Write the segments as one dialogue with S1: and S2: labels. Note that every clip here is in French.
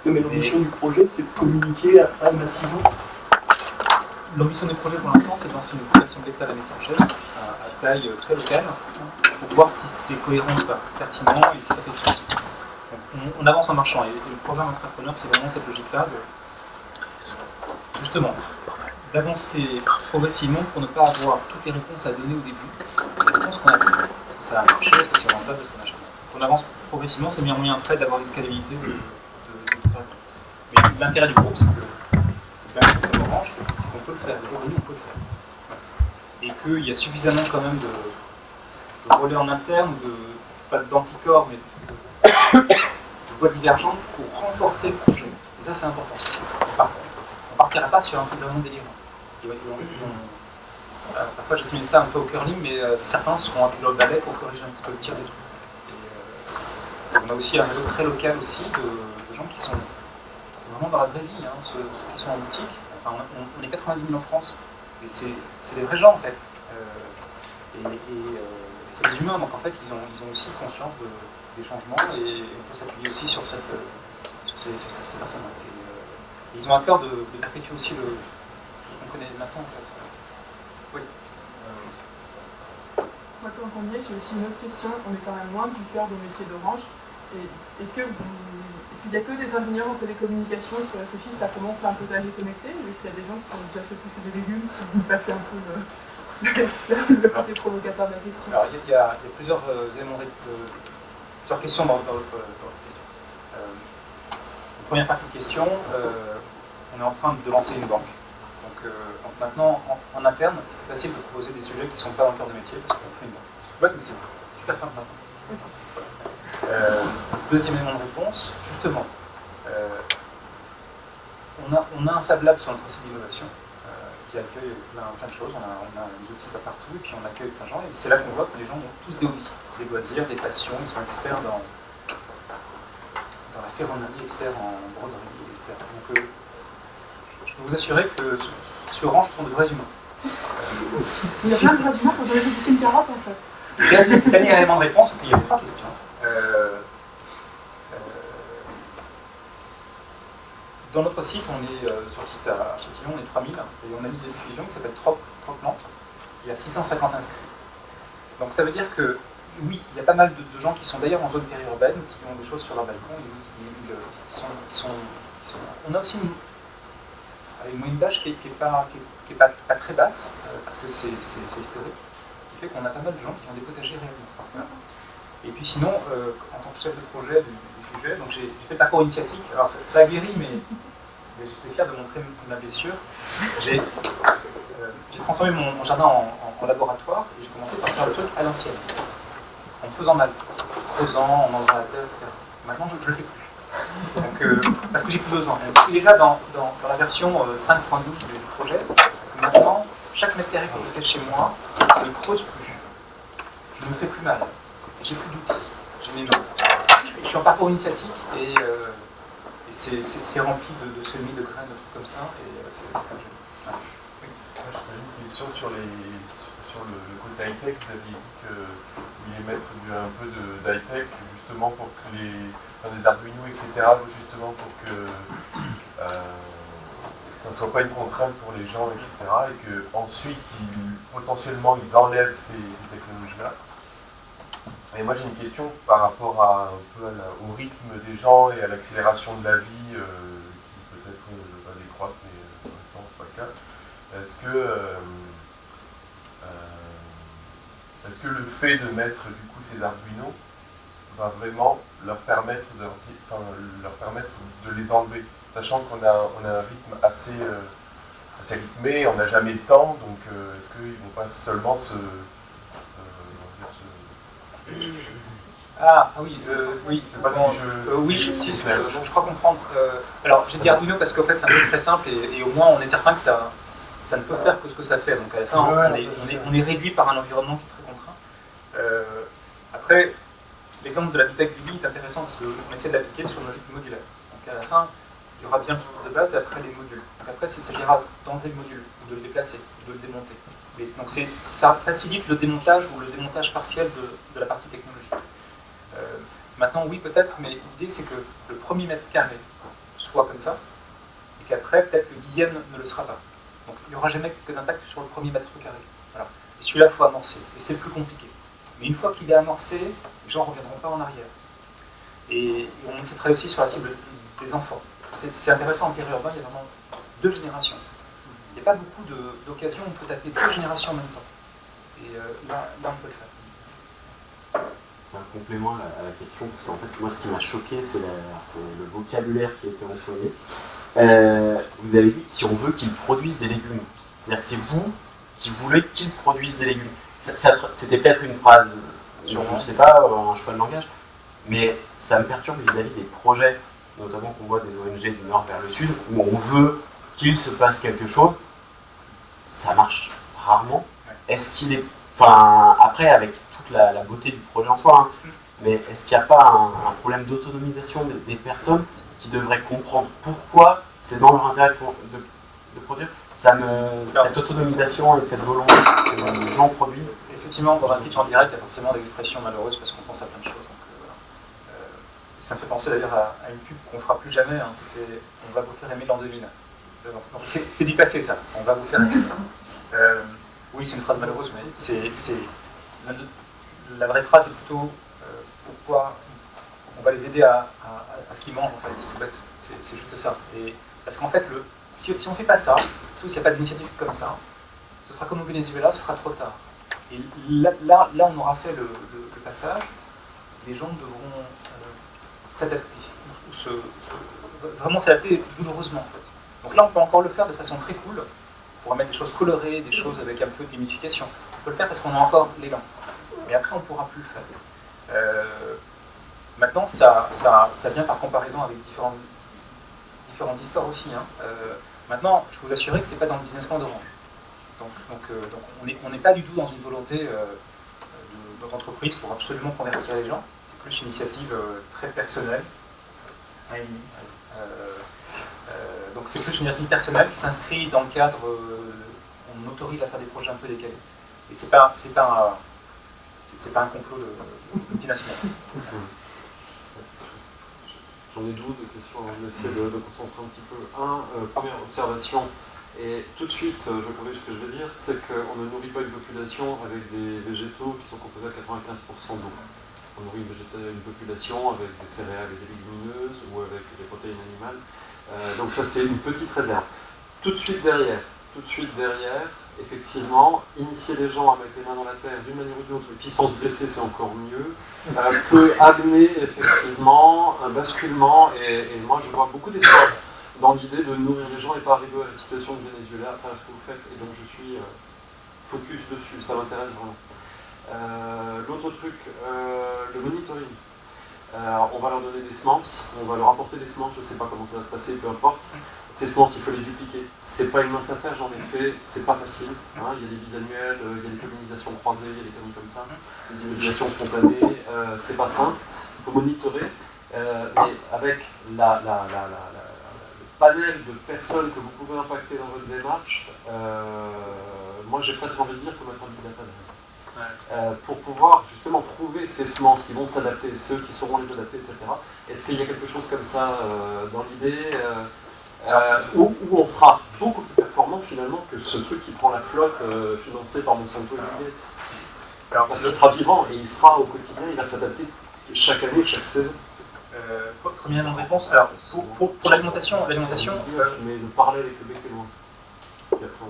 S1: Mais l'ambition du projet, c'est de communiquer après massivement.
S2: L'ambition du projet pour l'instant, c'est de lancer une application bêta d'année prochaine à taille très locale pour voir si c'est cohérent ou pas, pertinent et si ça fait sens. Donc, on avance en marchant et le programme entrepreneur, c'est vraiment cette logique-là justement d'avancer progressivement pour ne pas avoir toutes les réponses à donner au début. Les réponses qu'on a données. Est-ce que ça a marché, est-ce que c'est rentable, est-ce qu'on a changé. On avance progressivement, c'est bien moyen après d'avoir une scalabilité de mais l'intérêt du groupe, c'est que comme Orange, c'est qu'on peut le faire. Aujourd'hui, on peut le faire. Et qu'il y a suffisamment quand même de relais en interne, pas d'anticorps, mais de voies divergentes pour renforcer le projet. Et ça, c'est important. On ne partira pas sur un truc vraiment délirant. Parfois, j'assimile ça un peu au curling, mais certains seront appelés au balai pour corriger un petit peu le tir des trucs. Et on a aussi un réseau très local aussi de gens qui sont vraiment dans la vraie vie, ceux qui sont en boutique. Enfin, on est 90 000 en France, et c'est des vrais gens en fait. C'est des humains, donc en fait ils ont aussi conscience des changements et on peut s'appuyer aussi sur ces personnes. Et ils ont à cœur de perpétuer aussi ce qu'on connaît maintenant en fait. Oui.
S3: Moi, comme premier, j'ai aussi une autre question. On est quand même loin du cœur du métier d'Orange. Est-ce qu'il n'y a que des ingénieurs en télécommunication qui réfléchissent à comment faire un potager connecté, ou est-ce qu'il y a des gens qui ont déjà fait pousser des légumes, si vous passez un peu le côté provocateur de la question?
S2: Alors, il y a plusieurs éléments, plusieurs questions dans votre question. Première partie de question, on est en train de lancer une banque. Donc maintenant, en interne, c'est facile de proposer des sujets qui ne sont pas dans le cœur de métier, parce qu'on fait une banque. Ouais, mais c'est super simple maintenant. Deuxième élément de réponse, justement, on a un Fab Lab sur notre site d'innovation qui accueille plein de choses, on a des outils pas partout, et puis on accueille plein de gens, et c'est là qu'on voit que les gens ont tous des hobbies, des loisirs, des passions, ils sont experts dans la ferronnerie, experts en broderie, etc. Donc je peux vous assurer que sur Orange, ce sont de vrais humains.
S3: Il y a plein de vrais humains quand on a poussé une carotte en fait.
S2: Dernier élément de réponse, parce qu'il y a 3 questions. Dans notre site, on est sur le site à Châtillon, on est 3000, et on a une liste de diffusion qui s'appelle Trop Plantes. Il y a 650 inscrits. Donc ça veut dire que, oui, il y a pas mal de gens qui sont d'ailleurs en zone périurbaine, qui ont des choses sur leur balcon, et qui sont. On a aussi une moyenne d'âge qui n'est pas très basse, parce que c'est historique, ce qui fait qu'on a pas mal de gens qui ont des potagers réellement. Et puis sinon, en tant que chef de projet du sujet, donc j'ai fait le parcours initiatique. Alors ça a guéri, mais j'étais fier de montrer ma blessure. J'ai transformé mon jardin en laboratoire et j'ai commencé par faire le truc à l'ancienne, en me faisant mal, creusant, en enlevant la terre, etc. Maintenant, je ne le fais plus. Donc, parce que j'ai plus besoin. Je suis déjà dans la version 5.12 du projet, parce que maintenant, chaque mètre carré que je fais chez moi, je ne creuse plus. Je ne me fais plus mal. J'ai plus d'outils, j'ai mes mains. Je suis en parcours initiatique et c'est rempli de semis, de graines, de trucs comme ça, et c'est pas joli.
S4: Moi, je pose une question sur le côté high-tech. Vous aviez dit que vous vouliez mettre un peu d'high-tech justement pour que des Arduino, etc., justement pour que ça ne soit pas une contrainte pour les gens, etc., et qu'ensuite, potentiellement, ils enlèvent ces technologies-là. Et moi j'ai une question par rapport un peu au rythme des gens et à l'accélération de la vie qui peut-être va décroître, mais pour l'instant c'est pas le cas. Est-ce que le fait de mettre du coup ces Arduino va vraiment leur permettre de les enlever, sachant qu'on a un rythme assez rythmé, on n'a jamais le temps, donc est-ce qu'ils ne vont pas seulement
S2: Oui, oui.
S4: Je sais pas si
S2: je crois comprendre. Alors, j'ai dit Arduino parce qu'en fait, c'est un truc très simple et au moins, on est certain que ça ne peut faire que ce que ça fait. Donc, à la fin, on est réduit par un environnement qui est très contraint. Après, l'exemple de la bibliothèque Bibi est intéressant parce qu'on essaie de l'appliquer sur une logique modulaire. Donc, à la fin, il y aura bien le truc de base et après les modules. Donc, après, il s'agira d'enlever le module, ou de le déplacer, de le démonter. Donc ça facilite le démontage ou le démontage partiel de la partie technologique. Maintenant, oui, peut-être, mais l'idée c'est que le premier mètre carré soit comme ça, et qu'après, peut-être le 10e ne le sera pas. Donc il n'y aura jamais que d'impact sur le premier mètre carré. Voilà. Et celui-là, il faut amorcer, et c'est le plus compliqué. Mais une fois qu'il est amorcé, les gens ne reviendront pas en arrière. Et on essaie de travailler aussi sur la cible des enfants. C'est intéressant, en périurbain, il y a vraiment 2 générations. Il n'y a pas beaucoup d'occasions où on peut taper 2 générations en même temps. Et là, on peut le faire.
S5: C'est un complément à la question, parce qu'en fait, moi, ce qui m'a choqué, c'est le vocabulaire qui a été employé. Vous avez dit, si on veut qu'ils produisent des légumes. C'est-à-dire que c'est vous qui voulez qu'ils produisent des légumes. C'était peut-être une phrase, je ne sais pas, un choix de langage, mais ça me perturbe vis-à-vis des projets, notamment qu'on voit des ONG du nord vers le sud, où on veut qu'il se passe quelque chose. Ça marche rarement. Est-ce qu'il est... Enfin, après, avec toute la beauté du projet en soi, hein, mais est-ce qu'il n'y a pas un problème d'autonomisation des personnes qui devraient comprendre pourquoi c'est dans leur intérêt de produire cette autonomisation et cette volonté que les gens produisent?
S2: Effectivement, dans un pitch en direct, il y a forcément des expressions malheureuses parce qu'on pense à plein de choses. Donc, ça me fait penser d'ailleurs à une pub qu'on fera plus jamais, hein, c'était « On va vous faire aimer l'an 2000 ». Donc c'est du passé ça, on va vous faire aimer. Oui, c'est une phrase malheureuse, mais la vraie phrase c'est plutôt pourquoi on va les aider à ce qu'ils mangent en fait, c'est tout bête, c'est juste ça. Et, parce qu'en fait, si on ne fait pas ça, s'il n'y a pas d'initiative comme ça, ce sera comme au Venezuela, ce sera trop tard. Et là on aura fait le passage, les gens devront s'adapter, vraiment s'adapter douloureusement en fait. Donc là on peut encore le faire de façon très cool, on pourra mettre des choses colorées, des choses avec un peu de gamification. On peut le faire parce qu'on a encore l'élan, mais après on ne pourra plus le faire. Maintenant ça vient par comparaison avec différentes histoires aussi. Hein. Maintenant je peux vous assurer que ce n'est pas dans le business plan d'Orange. Donc on n'est pas du tout dans une volonté d'entreprise pour absolument convertir les gens. C'est plus une initiative très personnelle. Donc c'est plus une initiative personnelle qui s'inscrit dans le cadre, on autorise à faire des projets un peu décalés. Et c'est pas un complot de multinational.
S6: J'en ai 12 de questions, je vais essayer de concentrer un petit peu. Première observation, et tout de suite je corrige ce que je vais dire, c'est qu'on ne nourrit pas une population avec des végétaux qui sont composés à 95% d'eau. On nourrit une population avec des céréales et des légumineuses ou avec des protéines animales. Donc ça c'est une petite réserve. Tout de suite derrière, effectivement, initier les gens à mettre les mains dans la terre d'une manière ou d'une autre, et puis sans se blesser c'est encore mieux, peut amener effectivement un basculement, et moi je vois beaucoup d'espoir dans l'idée de nourrir les gens et pas arriver à la situation de Venezuela à travers ce que vous faites, et donc je suis focus dessus, ça m'intéresse vraiment. L'autre truc, le monitoring. On va leur donner des semences, on va leur apporter des semences, je ne sais pas comment ça va se passer, peu importe. Ces semences, il faut les dupliquer. C'est pas une mince affaire, j'en ai fait, c'est pas facile. Hein. Il y a des bisannuels, il y a des pollinisations croisées, il y a des conneries comme ça, des immunisations spontanées, c'est pas simple. Il faut monitorer, mais avec le panel de personnes que vous pouvez impacter dans votre démarche, moi j'ai presque envie de dire comme un big data. Pour pouvoir justement trouver ces semences qui vont s'adapter, ceux qui sauront les adapter, etc. Est-ce qu'il y a quelque chose comme ça dans l'idée où on sera beaucoup plus performant finalement que ce truc qui prend la flotte financé par Monsanto et Bill Gates? Parce qu'il sera vivant et il sera au quotidien, il va s'adapter chaque année, chaque saison.
S2: Première réponse, alors pour l'alimentation,
S6: mais de parler avec le bec et loin.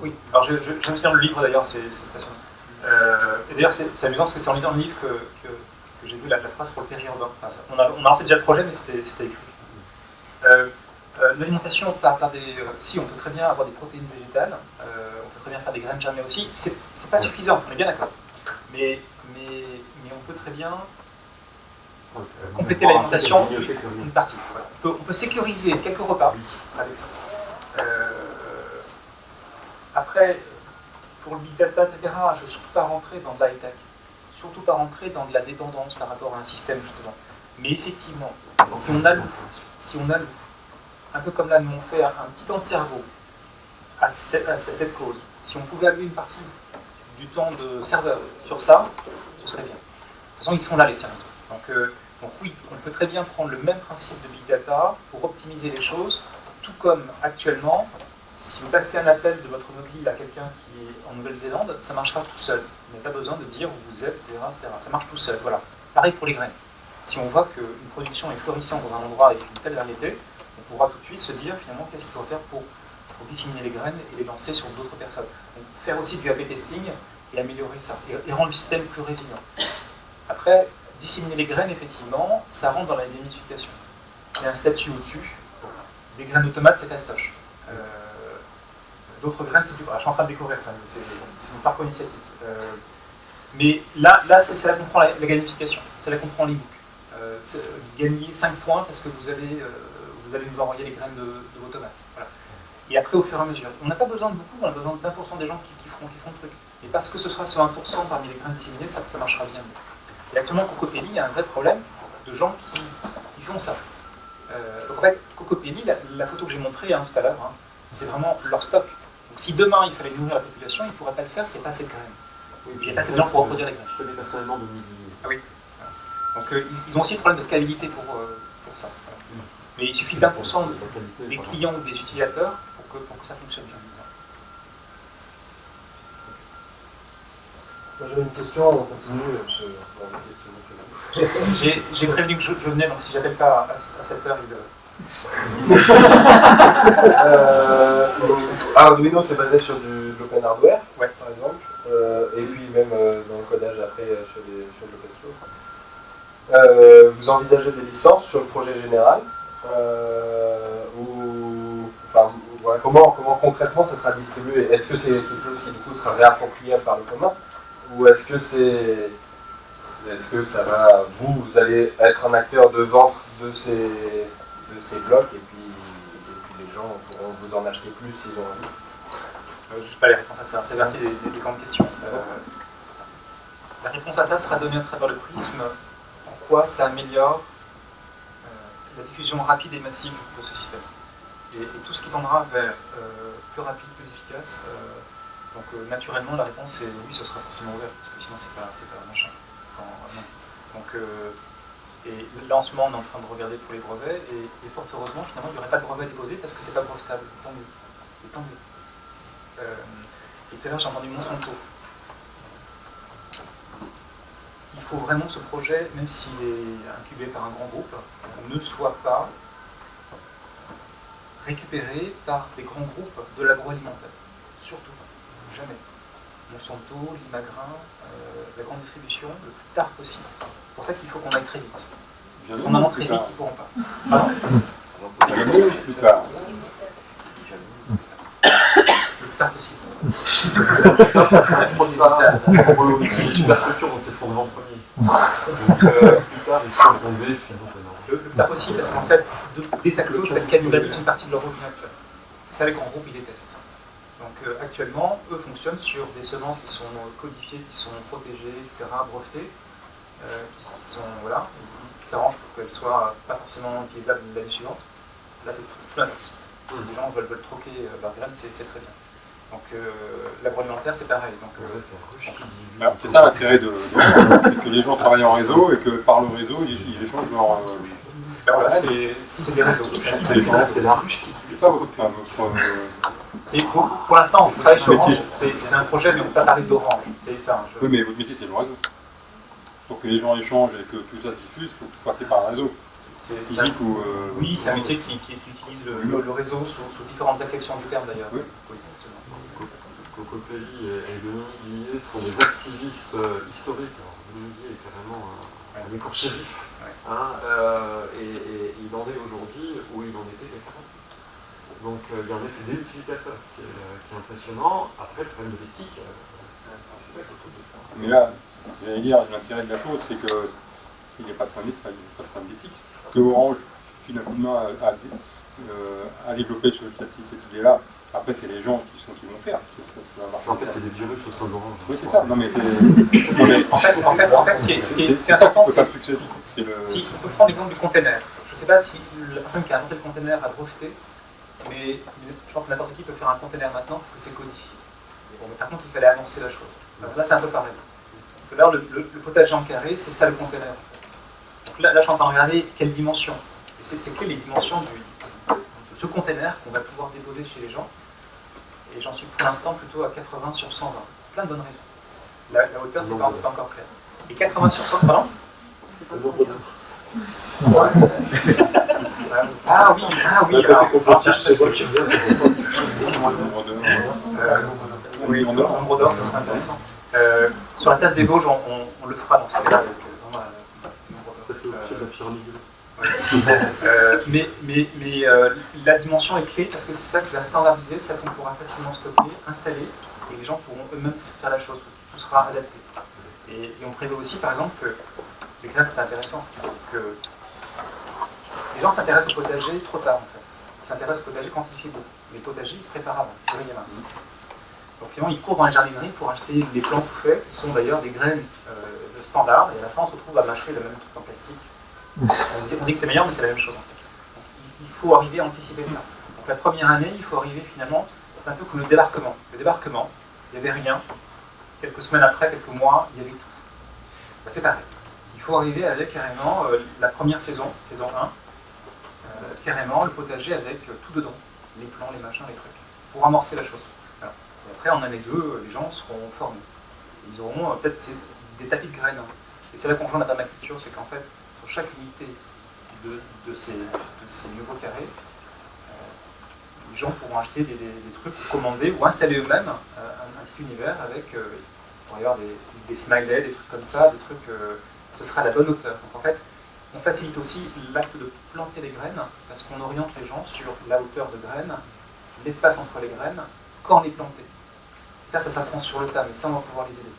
S2: Oui, alors je viens de finir le livre d'ailleurs, c'est passionnant. Et d'ailleurs c'est amusant parce que c'est en lisant le livre que j'ai vu la phrase pour le périurbain. Enfin, on a lancé déjà le projet mais c'était écrit. L'alimentation par des... si on peut très bien avoir des protéines végétales, on peut très bien faire des graines germées aussi, c'est pas suffisant, on est bien d'accord. Mais on peut très bien compléter l'alimentation d'une partie. Voilà. On peut sécuriser quelques repas avec ça. Après, pour le big data, etc., je ne veux surtout pas rentrer dans de la high-tech, surtout pas rentrer dans de la dépendance par rapport à un système, justement. Mais effectivement, si on alloue, un peu comme là, nous on fait un petit temps de cerveau à cette cause, si on pouvait allouer une partie du temps de serveur sur ça, ce serait bien. De toute façon, ils sont là, les serveurs. Donc, Donc oui, on peut très bien prendre le même principe de Big Data pour optimiser les choses, tout comme actuellement, si vous passez un appel de votre mobile à quelqu'un qui est en Nouvelle-Zélande, ça marchera tout seul. Vous n'avez pas besoin de dire où vous êtes, etc. Ça marche tout seul, voilà. Pareil pour les graines. Si on voit qu'une production est florissante dans un endroit avec une telle variété, on pourra tout de suite se dire finalement qu'est-ce qu'il faut faire pour disséminer les graines et les lancer sur d'autres personnes. Donc, faire aussi du A/B testing et améliorer ça, et rendre le système plus résilient. Après, disséminer les graines, effectivement, ça rentre dans la gamification. C'est un statut au-dessus. Des graines de tomates, c'est fastoche. D'autres graines, c'est plus... je suis en train de découvrir ça, c'est mon parcours initiatique. Mais là c'est là qu'on prend la gamification, c'est là qu'on prend l'e-book. Gagner 5 points parce que vous allez nous envoyer les graines de vos tomates. Voilà. Et après, au fur et à mesure. On n'a pas besoin de beaucoup, on a besoin de 20% des gens qui feront le truc. Et parce que ce sera ce 1% parmi les graines disséminées, ça marchera bien. Et actuellement, Cocopelli, il y a un vrai problème de gens qui font ça. Donc en fait, Cocopelli, la photo que j'ai montrée tout à l'heure, c'est vraiment leur stock. Donc si demain il fallait nourrir la population, ils ne pourraient pas le faire parce qu'il n'y a pas assez de graines.
S6: Oui,
S2: il n'y a pas assez de gens pour reproduire les graines.
S6: Je connais personnellement de midi.
S2: Ah oui. Donc ils ont aussi un problème de scalabilité pour ça. Voilà. Mais il suffit d'1% des clients ou des utilisateurs pour que ça fonctionne bien.
S7: Moi j'avais une question, on continue.
S2: J'ai prévenu que je venais, donc si j'appelle pas à 7h,
S7: Arduino c'est basé sur de l'open hardware,
S2: ouais.
S7: Par exemple, et puis même dans le codage après sur de l'open source. Vous envisagez des licences sur le projet général voilà, comment concrètement ça sera distribué? Est-ce que c'est quelque chose qui du coup sera réappropriable par le commun? Ou est-ce que ça va, vous allez être un acteur de vente de ces blocs et puis les gens pourront vous en acheter plus s'ils ont envie?
S2: Je n'ai pas les réponses à ça, c'est partie des grandes questions. La réponse à ça sera donnée à travers le prisme en quoi ça améliore la diffusion rapide et massive de ce système. Et tout ce qui tendra vers plus rapide, plus efficace. Donc naturellement la réponse est oui, ce sera forcément ouvert, parce que sinon c'est pas machin. Donc et là en ce moment on est en train de regarder pour les brevets, et fort heureusement finalement il n'y aurait pas de brevet déposé parce que c'est pas brevetable, tant mieux. Et tout à l'heure j'ai entendu Monsanto. Il faut vraiment que ce projet, même s'il est incubé par un grand groupe, ne soit pas récupéré par des grands groupes de l'agroalimentaire. Surtout. Jamais. Monsanto, Limagrin, la grande distribution, le plus tard possible. C'est pour ça qu'il faut qu'on aille très vite. Parce qu'en allant très vite, ils ne pourront pas.
S8: Plus tard.
S2: Le plus tard possible.
S6: C'est une super structure, on s'est tourné en premier. Donc plus tard, ils sont tombés, puis non.
S2: Le plus tard possible, parce qu'en fait, de facto, ça cannibalise une partie de leur revenu actuel. Ça, les grands groupes, ils détestent. Donc actuellement, eux fonctionnent sur des semences qui sont codifiées, qui sont protégées, etc., brevetées, qui s'arrangent pour qu'elles soient pas forcément utilisables l'année suivante. Là, c'est tout l'inverse. Si les gens veulent troquer leurs graines, c'est très bien. Donc l'agroalimentaire, c'est pareil. Donc,
S8: c'est ça l'intérêt c'est que les gens travaillent en réseau et que par le réseau, ils échangent leur...
S2: voilà, c'est des réseaux.
S6: C'est la ruche qui...
S8: C'est ça votre...
S2: Pour l'instant, on travaille sur Orange, c'est un projet, mais on ne peut pas parler d'Orange.
S8: Oui, mais votre métier, c'est le réseau. Pour que les gens échangent et que tout ça se diffuse, il faut passer par un réseau. Physique ou...
S2: Oui, c'est un métier qui utilise le réseau sous différentes acceptions du terme, d'ailleurs.
S8: Oui.
S6: Cocopelli et Denis Guillet sont des activistes historiques. Alors, Denis Guillet est carrément un écorché vif. Et il en est aujourd'hui où il en était il y a 40 ans. Donc il y a un effet démultiplicateur qui est impressionnant. Après, le problème de l'éthique,
S8: Mais là, j'allais dire, l'intérêt de la chose, c'est que s'il n'y a pas de problème d'éthique, que Orange finalement a développé cette idée-là. Après, c'est les gens qui vont faire.
S6: En fait, c'est des virus au sein d'Orange.
S8: Oui, c'est ça. Non, mais c'est...
S2: En fait, ce qui est important, c'est... Si, on peut prendre l'exemple du container. Je ne sais pas si la personne qui a inventé le container a breveté, mais je pense que n'importe qui peut faire un container maintenant parce que c'est codifié. Bon, mais par contre, il fallait annoncer la chose. Alors là, c'est un peu pareil. Tout à l'heure, le potager en carré, c'est ça le container. En fait. Donc là, je suis en train de regarder quelle dimension. Et c'est clé les dimensions de ce container qu'on va pouvoir déposer chez les gens. Et j'en suis pour l'instant plutôt à 80 sur 120. Plein de bonnes raisons. La hauteur, c'est pas encore clair. Et 80 sur 100, pardon? Ah oui. Oui, le nombre d'or, ça serait intéressant. Sur la place des Vosges, on le fera dans ce cas-là avec vraiment mais la dimension est clé parce que c'est ça qui va standardiser, c'est ça qu'on pourra facilement stocker, installer, et les gens pourront eux-mêmes faire la chose. Tout sera adapté. Et on prévoit aussi, par exemple, que les graines, c'est intéressant, que les gens s'intéressent au potager trop tard, en fait. Ils s'intéressent au potager quand il fait beau. Les potagers, ils se préparent avant, février mars. Donc finalement, ils courent dans les jardineries pour acheter des plants tout faits, qui sont d'ailleurs des graines standards, et à la fin, on se retrouve à mâcher le même truc en plastique. On dit que c'est meilleur, mais c'est la même chose, en fait. Donc, il faut arriver à anticiper ça. Donc la première année, il faut arriver finalement, c'est un peu comme le débarquement. Le débarquement, il n'y avait rien. Quelques semaines après, quelques mois, il y avait tout. Ben, c'est pareil. Il faut arriver avec carrément la première saison, saison 1, carrément le potager avec tout dedans, les plants, les machins, les trucs, pour amorcer la chose. Voilà. Et après, en année 2, les gens seront formés. Ils auront peut-être des tapis de graines. Et c'est là qu'on joue la permaculture, c'est qu'en fait, sur chaque unité de ces nouveaux carrés, les gens pourront acheter des trucs commandés ou installer eux-mêmes un petit univers avec, il pourrait y avoir des smileys, des trucs comme ça, des trucs, ce sera à la bonne hauteur. Donc en fait, on facilite aussi l'acte de planter les graines parce qu'on oriente les gens sur la hauteur de graines, l'espace entre les graines, quand les planter. Ça s'apprend sur le tas, mais ça, on va pouvoir les aider.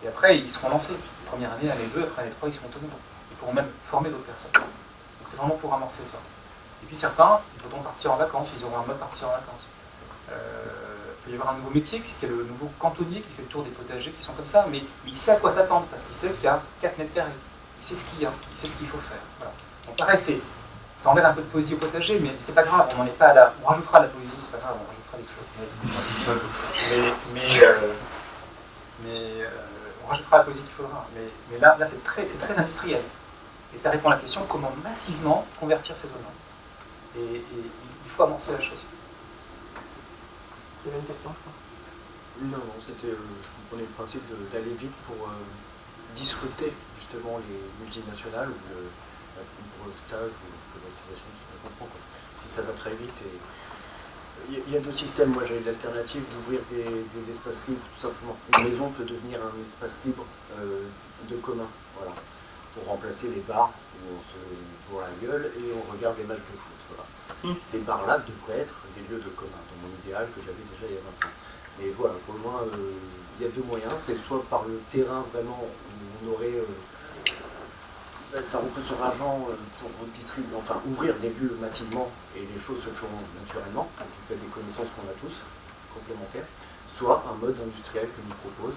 S2: Et après, ils seront lancés. Première année, année 2, après année 3, ils seront autonomes. Ils pourront même former d'autres personnes. Donc c'est vraiment pour amorcer ça. Et puis certains, ils voudront partir en vacances, ils auront un mode partir en vacances. Il peut y avoir un nouveau métier, qui est le nouveau cantonnier qui fait le tour des potagers qui sont comme ça, mais il sait à quoi s'attendre, parce qu'il sait qu'il y a 4 mètres carrés. Il sait ce qu'il y a, il sait ce qu'il faut faire. Voilà. Donc pareil, ça enlève un peu de poésie au potager, mais c'est pas grave, on n'en est pas là. On rajoutera de la poésie, c'est pas grave, on rajoutera des choses. On rajoutera la poésie qu'il faudra. Mais là c'est très industriel. Et ça répond à la question comment massivement convertir ces zones-là. Et il faut avancer la chose.
S9: Il y avait une question, je crois. Non, c'était, je comprenais le principe d'aller vite pour discuter justement les multinationales ou le brevetage ou la privatisation, je comprends quoi. Si ça va très vite. Il y a deux systèmes. Moi, j'ai l'alternative d'ouvrir des espaces libres, tout simplement. Une maison peut devenir un espace libre de commun, voilà, pour remplacer les bars où on se bourre la gueule et on regarde les matchs de foot. Voilà. Ces bars-là devraient être des lieux de commun, dans mon idéal que j'avais déjà il y a 20 ans. Et voilà, pour moi, il y a deux moyens. C'est soit par le terrain, vraiment, où on aurait... ça repose sur l'argent pour distribuer, enfin ouvrir des lieux massivement et les choses se feront naturellement, du fait des connaissances qu'on a tous, complémentaires, soit un mode industriel que nous propose.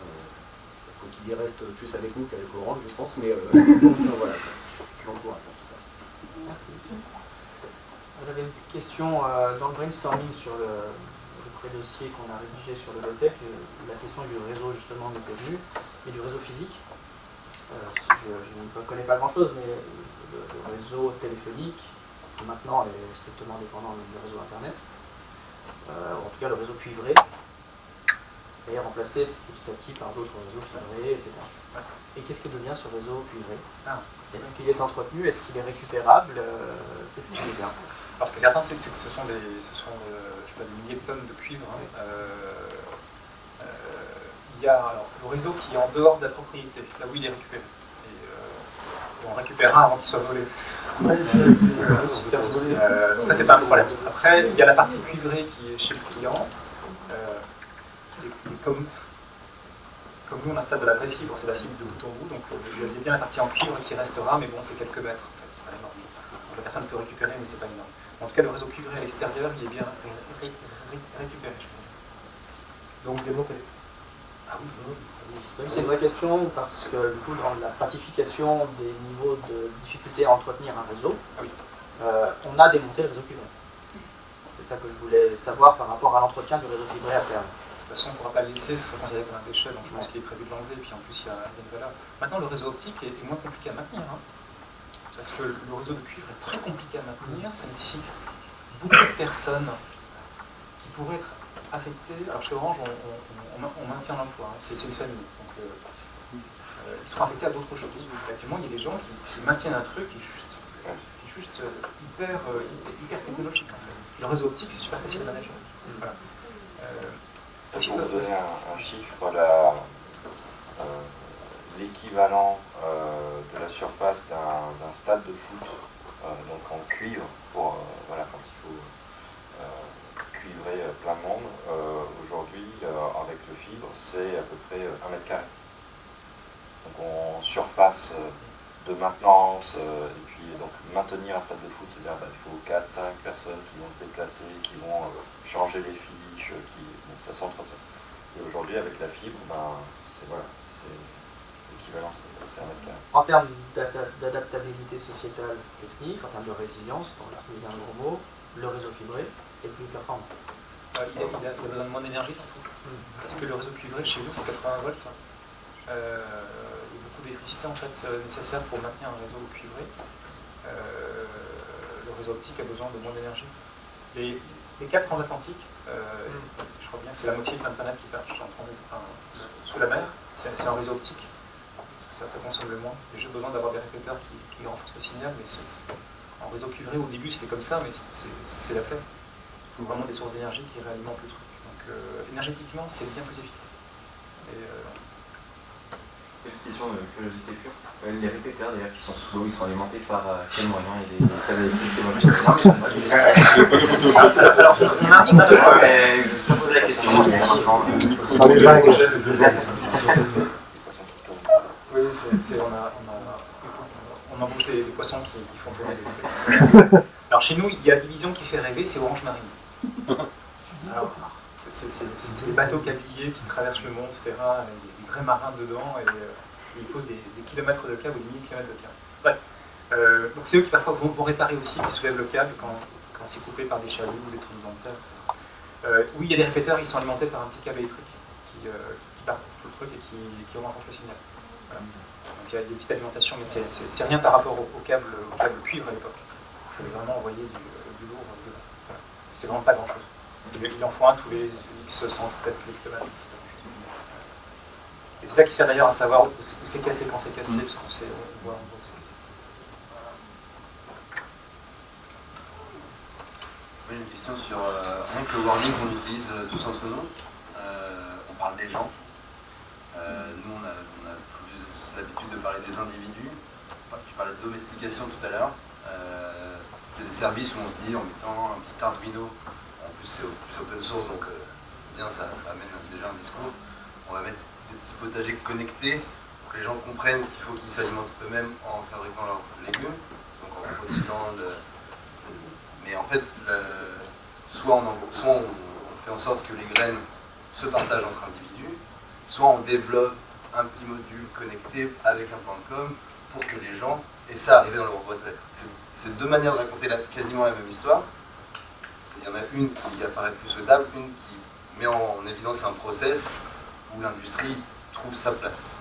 S9: Il faut qu'il y reste plus avec nous qu'avec Orange, je pense, mais voilà, j'encourage en tout cas. Merci. J'avais une question dans le brainstorming sur le pré-dossier qu'on a rédigé sur le low-tech. La question du réseau justement m'était venue, et du réseau physique. Je ne connais pas grand-chose, mais le réseau téléphonique, qui maintenant est strictement dépendant du réseau Internet, en tout cas le réseau cuivré, est remplacé petit à petit par d'autres réseaux cuivrés, etc. Et qu'est-ce qui devient ce réseau cuivré? Est-ce qu'il est entretenu? Est-ce qu'il est récupérable? Qu'est-ce qu'il devient?
S2: Parce que certains, c'est que ce sont des milliers de tonnes de cuivre. Il y a alors, le réseau qui est en dehors de la propriété, là où il est récupéré. Et on récupérera avant qu'il soit volé. Donc ça, c'est pas un problème. Après, il y a la partie cuivrée qui est chez le client. Et comme nous, on installe de la vraie fibre, c'est la fibre de bout en bout, donc il y a bien la partie en cuivre qui restera, mais bon, c'est quelques mètres, en fait, c'est pas énorme. Donc, la personne peut récupérer, mais c'est pas énorme. En tout cas, le réseau cuivré à l'extérieur, il est bien récupéré, je pense. Donc, développer. Ah oui.
S9: C'est une vraie question parce que du coup dans la stratification des niveaux de difficulté à entretenir un réseau, on a démonté le réseau cuivré. C'est ça que je voulais savoir par rapport à l'entretien du réseau cuivré à terme.
S2: De toute façon, on ne pourra pas le laisser, ce sera considéré comme un déchet, donc je pense qu'il est prévu de l'enlever, et puis en plus il y a une valeur. Maintenant le réseau optique est moins compliqué à maintenir. parce que le réseau de cuivre est très compliqué à maintenir, ça nécessite beaucoup de personnes qui pourraient être affectées. Alors chez Orange, on maintient l'emploi, hein, c'est une famille, donc ils sont affectés à d'autres choses. Actuellement, il y a des gens qui maintiennent un truc qui est juste hyper technologique. En fait. Le réseau optique, c'est super facile à manager. Voilà.
S10: Pour vous donner un chiffre, l'équivalent de la surface d'un stade de foot, donc en cuivre, pour voilà, quand il faut cuivrer plein de monde, aujourd'hui, avec le fibre, c'est à peu près 1 mètre carré. Donc en surface de maintenance, et puis donc maintenir un stade de foot, c'est-à-dire il faut 4-5 personnes qui vont se déplacer, qui vont changer les fiches, donc ça s'entretient. Et aujourd'hui, avec la fibre, c'est l'équivalent, c'est 1 mètre carré.
S9: En termes d'adaptabilité sociétale technique, en termes de résilience, pour utiliser un gros mot, le réseau fibré est plus performant.
S2: Il a besoin de moins d'énergie surtout. Parce que le réseau cuivré chez nous, c'est 80 volts. Il y a beaucoup d'électricité en fait nécessaire pour maintenir un réseau cuivré. Le réseau optique a besoin de moins d'énergie. Les câbles transatlantiques, je crois bien que c'est la moitié de l'internet qui marche sous la mer, c'est un réseau optique. Ça consomme le moins. Et j'ai besoin d'avoir des répéteurs qui renforcent le signal, mais en réseau cuivré au début c'était comme ça, mais c'est la flemme. Il faut vraiment des sources d'énergie qui réalimentent le truc. Donc énergétiquement c'est bien plus efficace.
S11: Une question de curiosité pure. Les répéteurs d'ailleurs qui sont sous l'eau, ils sont alimentés par quel moyen? Il y a des câbles électriques. Alors, on a un micro, je te pose la question.
S2: Oui, on embauche des poissons qui font tourner des répéteurs. Alors chez nous, il y a une division qui fait rêver, c'est Orange Marine. Alors, c'est des bateaux câbliers qui traversent le monde, etc. Il y a des vrais marins dedans et ils posent des kilomètres de câble ou des millimètres de câble. Bref, donc c'est eux qui parfois vont réparer aussi, qui soulèvent le câble quand c'est coupé par des chaloups ou des trucs dans le terre. Oui, il y a des répéteurs, ils sont alimentés par un petit câble électrique qui part tout le truc et qui renforce le signal. Voilà. Donc il y a des petites alimentations, mais c'est rien par rapport au câble cuivre à l'époque. Il fallait vraiment envoyer du lourd dedans. Voilà. C'est vraiment pas grand-chose. Il en faut un tous les X 100 peut-être kilomètres. Et c'est ça qui sert d'ailleurs à savoir où c'est cassé quand c'est cassé, parce qu'on voit où c'est cassé.
S12: Oui, une question sur le wording qu'on utilise tous entre nous. On parle des gens. Nous, on a plus l'habitude de parler des individus. Tu parlais de domestication tout à l'heure. C'est des services où on se dit, en mettant un petit Arduino, en plus c'est open source, donc c'est bien, ça amène déjà un discours. On va mettre des petits potagers connectés pour que les gens comprennent qu'il faut qu'ils s'alimentent eux-mêmes en fabriquant leurs légumes, donc en produisant mais en fait, soit on fait en sorte que les graines se partagent entre individus, soit on développe un petit module connecté avec un point de com pour que les gens aient ça arriver dans leur boîte lettres. C'est deux manières de raconter quasiment la même histoire. Il y en a une qui apparaît plus souhaitable, une qui met en évidence un process où l'industrie trouve sa place.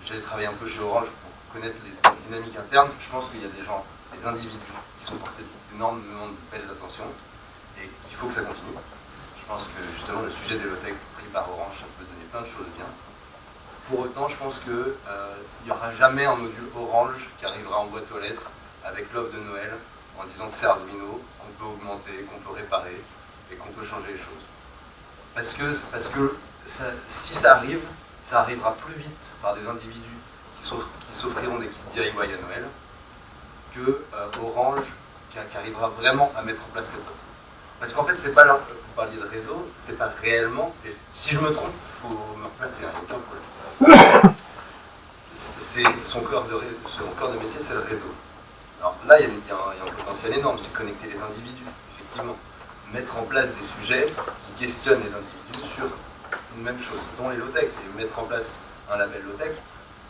S12: J'ai travaillé un peu chez Orange pour connaître les dynamiques internes. Je pense qu'il y a des gens, des individus qui sont portés d'énormément de belles attentions et qu'il faut que ça continue. Je pense que justement le sujet des low-tech pris par Orange, ça peut donner plein de choses bien. Pour autant, je pense qu'il n'y aura jamais un module Orange qui arrivera en boîte aux lettres avec l'offre de Noël en disant que c'est Arduino, qu'on peut augmenter, qu'on peut réparer et qu'on peut changer les choses. Parce que si ça arrive, ça arrivera plus vite par des individus qui s'offriront des kits DIY à Noël que Orange qui arrivera vraiment à mettre en place cette offre. Parce qu'en fait, c'est pas là, vous parliez de réseau, c'est pas réellement, et si je me trompe, il faut me replacer, il n'y a aucun problème. Son cœur de métier, c'est le réseau. Alors là, il y a un potentiel énorme, c'est connecter les individus, effectivement. Mettre en place des sujets qui questionnent les individus sur une même chose, dont les low-tech, et mettre en place un label low-tech,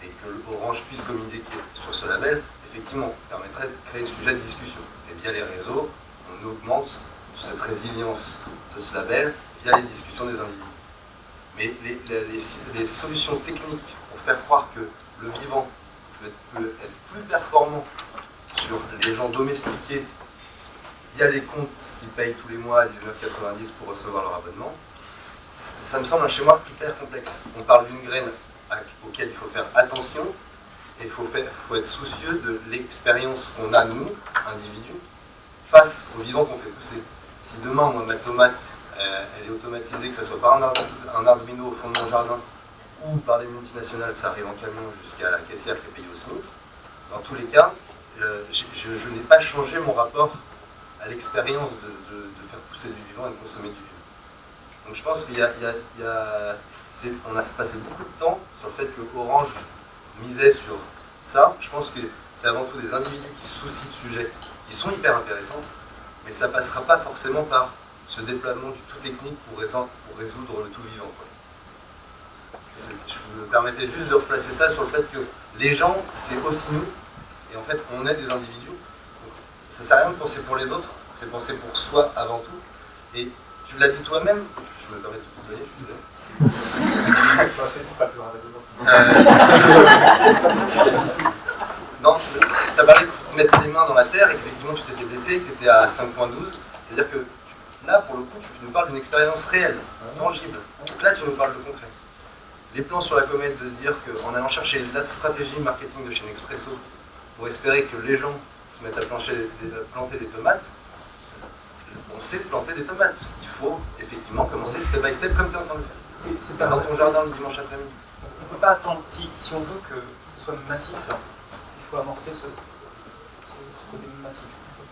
S12: et que Orange puisse communiquer sur ce label, effectivement, permettrait de créer ce sujet de discussion. Et via les réseaux, on augmente cette résilience de ce label via les discussions des individus. Mais les solutions techniques pour faire croire que le vivant peut être plus performant sur les gens domestiqués via les comptes qu'ils payent tous les mois à 19,90 pour recevoir leur abonnement, ça me semble un schéma hyper complexe. On parle d'une graine auquel il faut faire attention et il faut être soucieux de l'expérience qu'on a, nous, individus, face au vivant qu'on fait pousser. Si demain, moi, ma tomate, elle est automatisée, que ce soit par un Arduino au fond de mon jardin ou par les multinationales, ça arrive en camion jusqu'à la caissière qui est payée au SMIC, dans tous les cas, je n'ai pas changé mon rapport à l'expérience de faire pousser du vivant et de consommer du vivant. Donc je pense qu'il on a passé beaucoup de temps sur le fait que Orange misait sur ça. Je pense que c'est avant tout des individus qui se soucient de sujets qui sont hyper intéressants, mais ça ne passera pas forcément par ce déploiement du tout technique pour résoudre le tout vivant, quoi. Je me permettais juste de replacer ça sur le fait que les gens, c'est aussi nous, et en fait, on est des individus. Donc, ça ne sert à rien de penser pour les autres, c'est penser pour soi avant tout. Et tu l'as dit toi-même, je me permets de te tutoyer, je suis désolé.
S2: C'est pas plus grave.
S12: Non, tu as parlé de mettre les mains dans la terre et qu'effectivement tu t'étais blessé, que tu étais à 5.12. C'est-à-dire que là, pour le coup, tu nous parles d'une expérience réelle, tangible. Donc là, tu nous parles de concret. Les plans sur la comète, de se dire qu'en allant chercher la stratégie marketing de chez Nespresso pour espérer que les gens se mettent à planter des tomates, on sait planter des tomates. Il faut effectivement commencer step by step comme tu es en train de faire. C'est pas dans ton jardin le dimanche après-midi.
S2: On ne peut pas attendre, si on veut que ce soit massif, il faut amorcer ce côté massif. On ne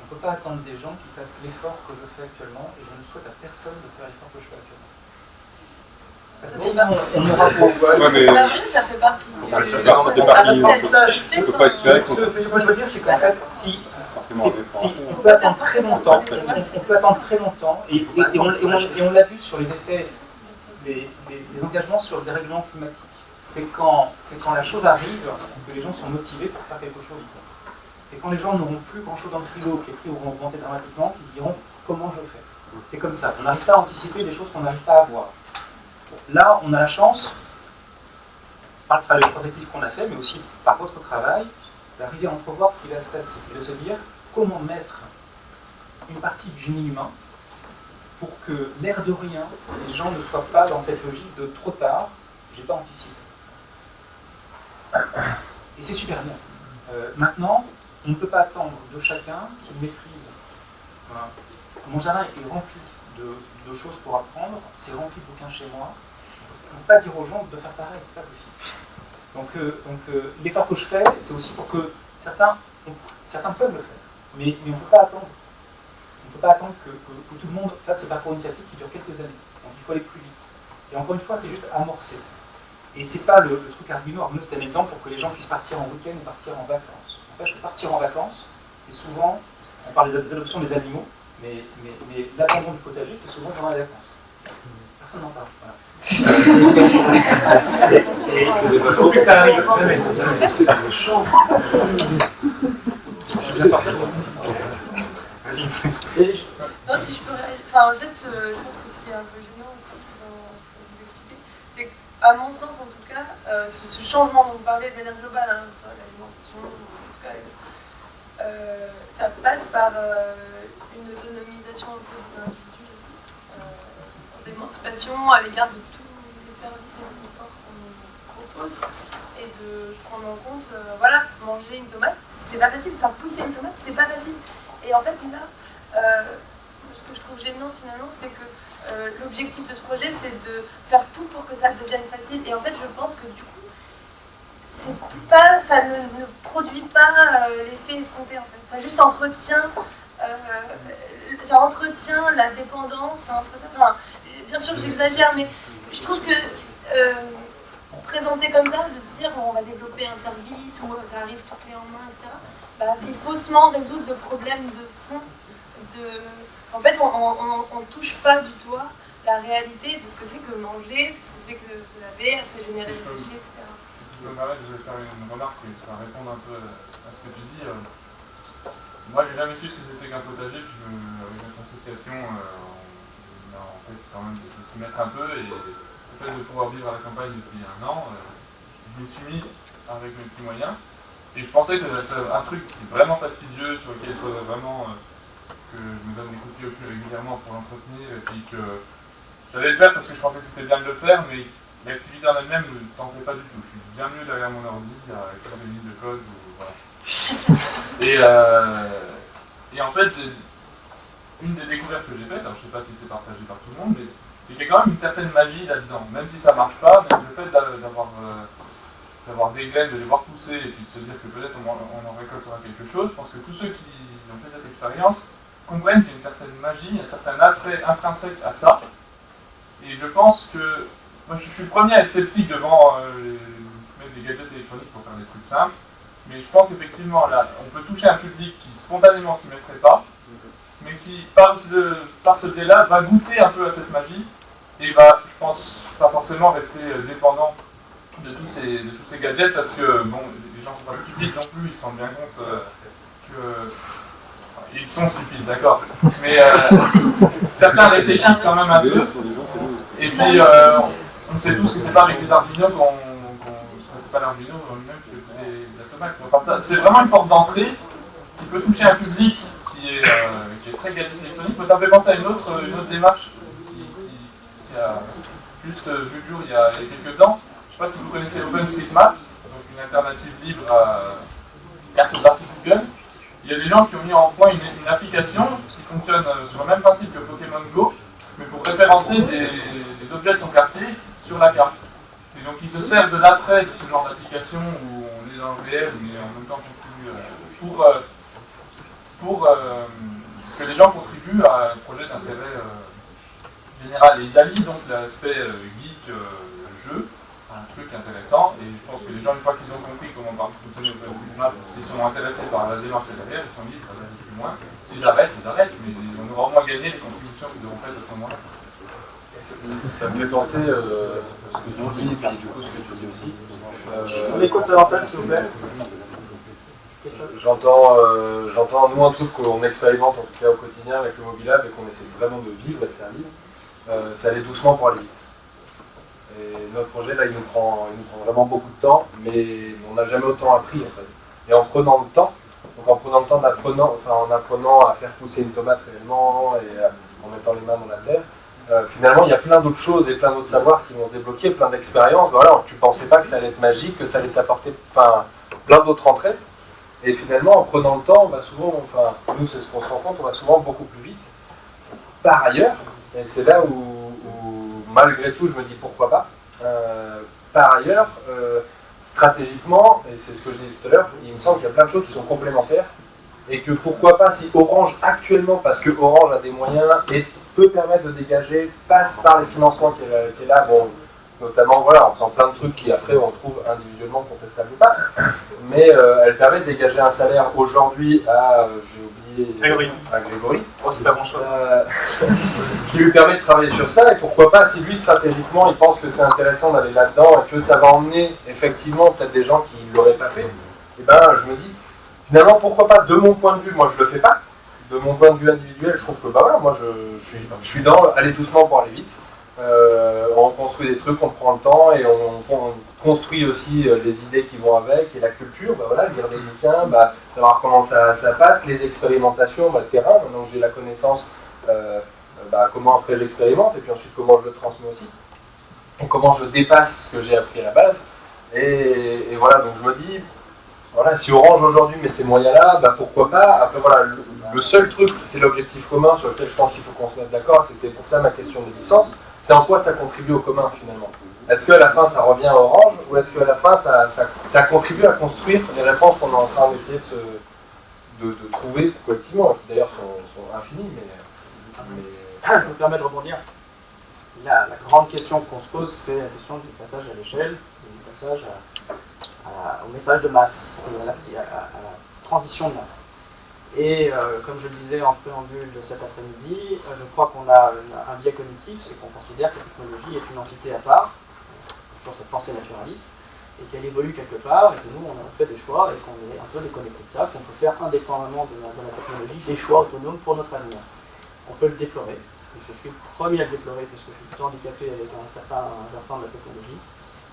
S2: peut pas attendre des gens qui fassent l'effort que je fais actuellement, et je ne souhaite à personne de faire l'effort que je fais actuellement. Parce que sinon, on aura beau.
S3: Ça fait partie du
S8: ça fait partie. On ne peut pas espérer qu'on.
S2: Ce que je veux dire, c'est qu'en fait, si on peut attendre très longtemps, et on l'a vu sur les effets, les engagements sur le dérèglement climatique. C'est quand la chose arrive que les gens sont motivés pour faire quelque chose. C'est quand les gens n'auront plus grand chose dans le frigo, que les prix vont augmenter dramatiquement, qu'ils se diront comment je fais. C'est comme ça. On n'arrive pas à anticiper des choses qu'on n'arrive pas à voir. Là, on a la chance, par le travail progressif qu'on a fait, mais aussi par votre travail, d'arriver à entrevoir ce qui va se passer et de se dire comment mettre une partie du génie humain pour que, l'air de rien, les gens ne soient pas dans cette logique de trop tard, j'ai pas anticipé. Et c'est super bien. Maintenant, on ne peut pas attendre de chacun qu'il maîtrise. Voilà. Mon jardin est rempli de choses pour apprendre, c'est rempli de bouquins chez moi. On ne peut pas dire aux gens de faire pareil, c'est pas possible. Donc l'effort que je fais, c'est aussi pour que certains peuvent le faire. Mais on ne peut pas attendre. On ne peut pas attendre que tout le monde fasse ce parcours initiatique qui dure quelques années. Donc il faut aller plus vite. Et encore une fois, c'est juste amorcer. Et c'est pas le truc Arduino. Arduino, c'est un exemple pour que les gens puissent partir en week-end ou partir en vacances. En fait, partir en vacances, c'est souvent, on parle des adoptions des animaux, mais l'abandon du potager, c'est souvent pendant les vacances. Personne n'en parle. Voilà. Il faut que ça arrive. Jamais. C'est méchant. Je suis bien sorti. Vas-y.
S13: Non, si je peux réagir. Enfin, en fait, je pense que ce qui est un peu gênant aussi dans ce que vous expliquez, c'est qu'à mon sens, en tout cas, ce changement dont vous parlez de manière globale, hein, sur l'alimentation, en tout cas, ça passe par une autonomisation un peu des individus aussi, d'émancipation à l'égard de tous les services et les efforts qu'on nous propose, et de prendre en compte, voilà, manger une tomate, c'est pas facile, faire pousser une tomate, c'est pas facile. Et en fait, là, ce que je trouve gênant finalement, c'est que l'objectif de ce projet, c'est de faire tout pour que ça devienne facile. Et en fait, je pense que du coup, ça ne produit pas l'effet escompté en fait. Ça juste entretient, la dépendance, enfin, bien sûr que j'exagère, mais je trouve que présenter comme ça, de dire on va développer un service où ça arrive tout clé en main, etc., bah, c'est faussement résoudre le problème de fond. En fait, on ne touche pas du doigt la réalité de ce que c'est que manger, de ce que c'est que se laver, à se générer des déchets, etc.
S14: Si je peux me permettre, je vais faire une remarque qui va répondre un peu à ce que tu dis. Moi, j'ai jamais su ce que c'était qu'un potager, puis avec notre association, on a en fait quand même de s'y mettre un peu, et le fait de pouvoir vivre à la campagne depuis un an, je je m'y suis mis avec mes petits moyens. Et je pensais que c'était un truc qui est vraiment fastidieux, sur lequel il faudrait vraiment que je me donne des coups de pied au cul régulièrement pour l'entretenir, et puis que j'allais le faire parce que je pensais que c'était bien de le faire, mais l'activité en elle-même ne me tentait pas du tout. Je suis bien mieux derrière mon ordi à écrire des lignes de code. Voilà. Et en fait, une des découvertes que j'ai faites, alors je ne sais pas si c'est partagé par tout le monde, mais c'est qu'il y a quand même une certaine magie là-dedans. Même si ça ne marche pas, mais le fait d'avoir des graines, de les voir pousser et puis de se dire que peut-être on en récoltera quelque chose, je pense que tous ceux qui ont fait cette expérience comprennent qu'il y a une certaine magie, un certain attrait intrinsèque à ça. Et je pense que, moi je suis le premier à être sceptique devant mettre des gadgets électroniques pour faire des trucs simples, mais je pense effectivement là, on peut toucher un public qui spontanément s'y mettrait pas, mais qui par ce biais-là va goûter un peu à cette magie et va, je pense, pas forcément rester dépendant de tous ces gadgets, parce que bon, les gens sont pas stupides non plus, ils se rendent bien compte ils sont stupides, d'accord, mais certains réfléchissent quand même un peu, et puis on sait tous que c'est pas avec les Arduino c'est pas l'Arduino lui-même qui fait pousser la tomate. Enfin, c'est vraiment une porte d'entrée qui peut toucher un public qui est très gadget électronique, mais ça me fait penser à une autre démarche qui a juste vu le jour il y a quelques temps. Je ne sais pas si vous connaissez OpenStreetMap, donc une alternative libre à cartographie Google. Il y a des gens qui ont mis en point une application qui fonctionne sur le même principe que Pokémon Go, mais pour référencer des objets de son quartier sur la carte. Et donc ils se servent de l'attrait de ce genre d'application où on est dans le réel, mais en même temps pour que les gens contribuent à un projet d'intérêt général. Et ils allient donc l'aspect geek jeu, un truc intéressant, et je pense que les gens, une fois qu'ils ont compris comment fonctionner OpenStreetMap, s'ils sont intéressés par la démarche derrière, ils sont libres d'aller plus loin. S'ils arrêtent, ils arrêtent, mais on aura au moins gagné les contributions qu'ils auront faites à ce moment-là.
S4: Ça me fait penser ce que tu dis, et puis du coup ce que tu dis aussi.
S9: On écoute l'antenne, s'il vous plaît.
S4: J'entends, nous, un truc qu'on expérimente en tout cas au quotidien avec le Mobilab et qu'on essaie vraiment de vivre et de faire vivre, c'est aller doucement pour aller vite. Et notre projet, là, il nous prend vraiment beaucoup de temps, mais on n'a jamais autant appris, en fait. Et en prenant le temps, en apprenant à faire pousser une tomate réellement et en mettant les mains dans la terre, finalement, il y a plein d'autres choses et plein d'autres savoirs qui vont se débloquer, plein d'expériences. Voilà, tu ne pensais pas que ça allait être magique, que ça allait t'apporter plein d'autres entrées. Et finalement, en prenant le temps, on va souvent, nous, c'est ce qu'on se rend compte, on va souvent beaucoup plus vite. Par ailleurs, et c'est là où malgré tout, je me dis pourquoi pas. Par ailleurs, stratégiquement, et c'est ce que je disais tout à l'heure, il me semble qu'il y a plein de choses qui sont complémentaires, et que pourquoi pas, si Orange actuellement, parce que Orange a des moyens et peut permettre de dégager, passe par les financements qu'elle a, bon, notamment, voilà, on sent plein de trucs qui après on trouve individuellement contestables ou pas, mais elle permet de dégager un salaire aujourd'hui à, j'ai oublié, à Grégory.
S2: Oh, c'est pas bon chose.
S4: Qui lui permet de travailler sur ça, et pourquoi pas, si lui stratégiquement il pense que c'est intéressant d'aller là-dedans et que ça va emmener effectivement peut-être des gens qui ne l'auraient pas fait, et ben je me dis, finalement pourquoi pas, de mon point de vue, moi je le fais pas, de mon point de vue individuel, je trouve que bah voilà, moi je suis dans aller doucement pour aller vite. On construit des trucs, on prend le temps et on construit aussi les idées qui vont avec et la culture, bah voilà, lire des bouquins, bah, savoir comment ça passe, les expérimentations, bah, le terrain, maintenant que j'ai la connaissance, bah, comment après j'expérimente et puis ensuite comment je le transmets aussi et comment je dépasse ce que j'ai appris à la base et voilà, donc je me dis voilà, si Orange aujourd'hui met ces moyens-là, bah, pourquoi pas. Après voilà, le seul truc, c'est l'objectif commun sur lequel je pense qu'il faut qu'on se mette d'accord, c'était pour ça ma question de licence. C'est en quoi ça contribue au commun finalement. Est-ce qu'à la fin ça revient à Orange ou est-ce qu'à la fin ça contribue à construire les réponses qu'on est en train d'essayer de trouver collectivement, qui d'ailleurs sont infinies, mais...
S9: Je me permets de rebondir. La grande question qu'on se pose, c'est la question du passage à l'échelle, du passage au message de masse, à la transition de masse. Et comme je le disais en préambule de cet après-midi, je crois qu'on a un biais cognitif, c'est qu'on considère que la technologie est une entité à part, toujours cette pensée naturaliste, et qu'elle évolue quelque part, et que nous on a fait des choix, et qu'on est un peu déconnecté de ça, qu'on peut faire indépendamment de la technologie des choix autonomes pour notre avenir. On peut le déplorer, et je suis le premier à le déplorer parce que je suis plutôt handicapé avec un certain versant de la technologie,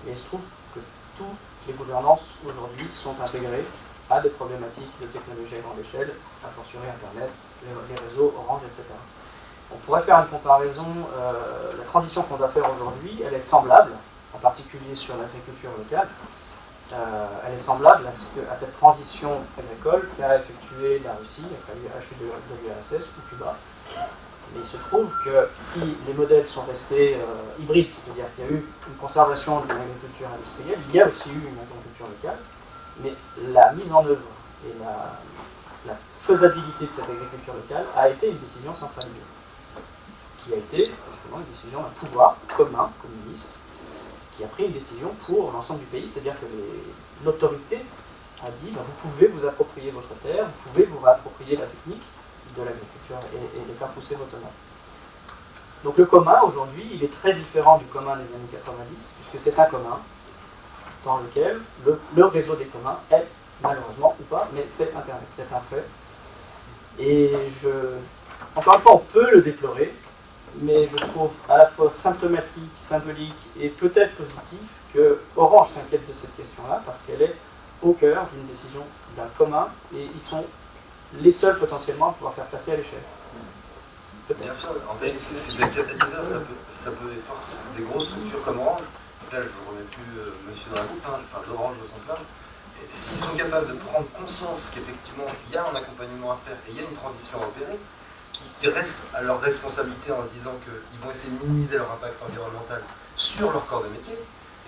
S9: mais il se trouve que
S15: toutes les gouvernances aujourd'hui sont intégrées à des problématiques de technologie à grande échelle, a fortiori Internet, les réseaux, Orange, etc. On pourrait faire une comparaison, la transition qu'on doit faire aujourd'hui, elle est semblable, en particulier sur l'agriculture locale, elle est semblable à cette transition agricole qu'a effectuée la Russie, après l'URSS ou Cuba. Mais il se trouve que si les modèles sont restés hybrides, c'est-à-dire qu'il y a eu une conservation de l'agriculture industrielle, il y a aussi eu une agriculture locale, mais la mise en œuvre et la faisabilité de cette agriculture locale a été une décision centralisée, qui a été justement une décision d'un pouvoir commun, communiste, qui a pris une décision pour l'ensemble du pays, c'est-à-dire que l'autorité a dit ben, vous pouvez vous approprier votre terre, vous pouvez vous approprier la technique de l'agriculture et les faire pousser votre tomate. Donc le commun aujourd'hui, il est très différent du commun des années 90, puisque c'est un commun dans lequel le réseau des communs est, malheureusement ou pas, mais c'est Internet, c'est un fait. Et encore une fois, on peut le déplorer, mais je trouve à la fois symptomatique, symbolique et peut-être positif que Orange s'inquiète de cette question-là, parce qu'elle est au cœur d'une décision d'un commun, et ils sont les seuls potentiellement à pouvoir faire passer à l'échelle.
S12: Bien sûr, en fait, c'est des catalyseurs, ça peut forcer des grosses structures comme Orange. Là, je ne remets plus monsieur dans la boucle, je parle d'Orange au sens large. S'ils sont capables de prendre conscience qu'effectivement, il y a un accompagnement à faire et il y a une transition à opérer, qui restent à leur responsabilité en se disant qu'ils vont essayer de minimiser leur impact environnemental sur leur corps de métier,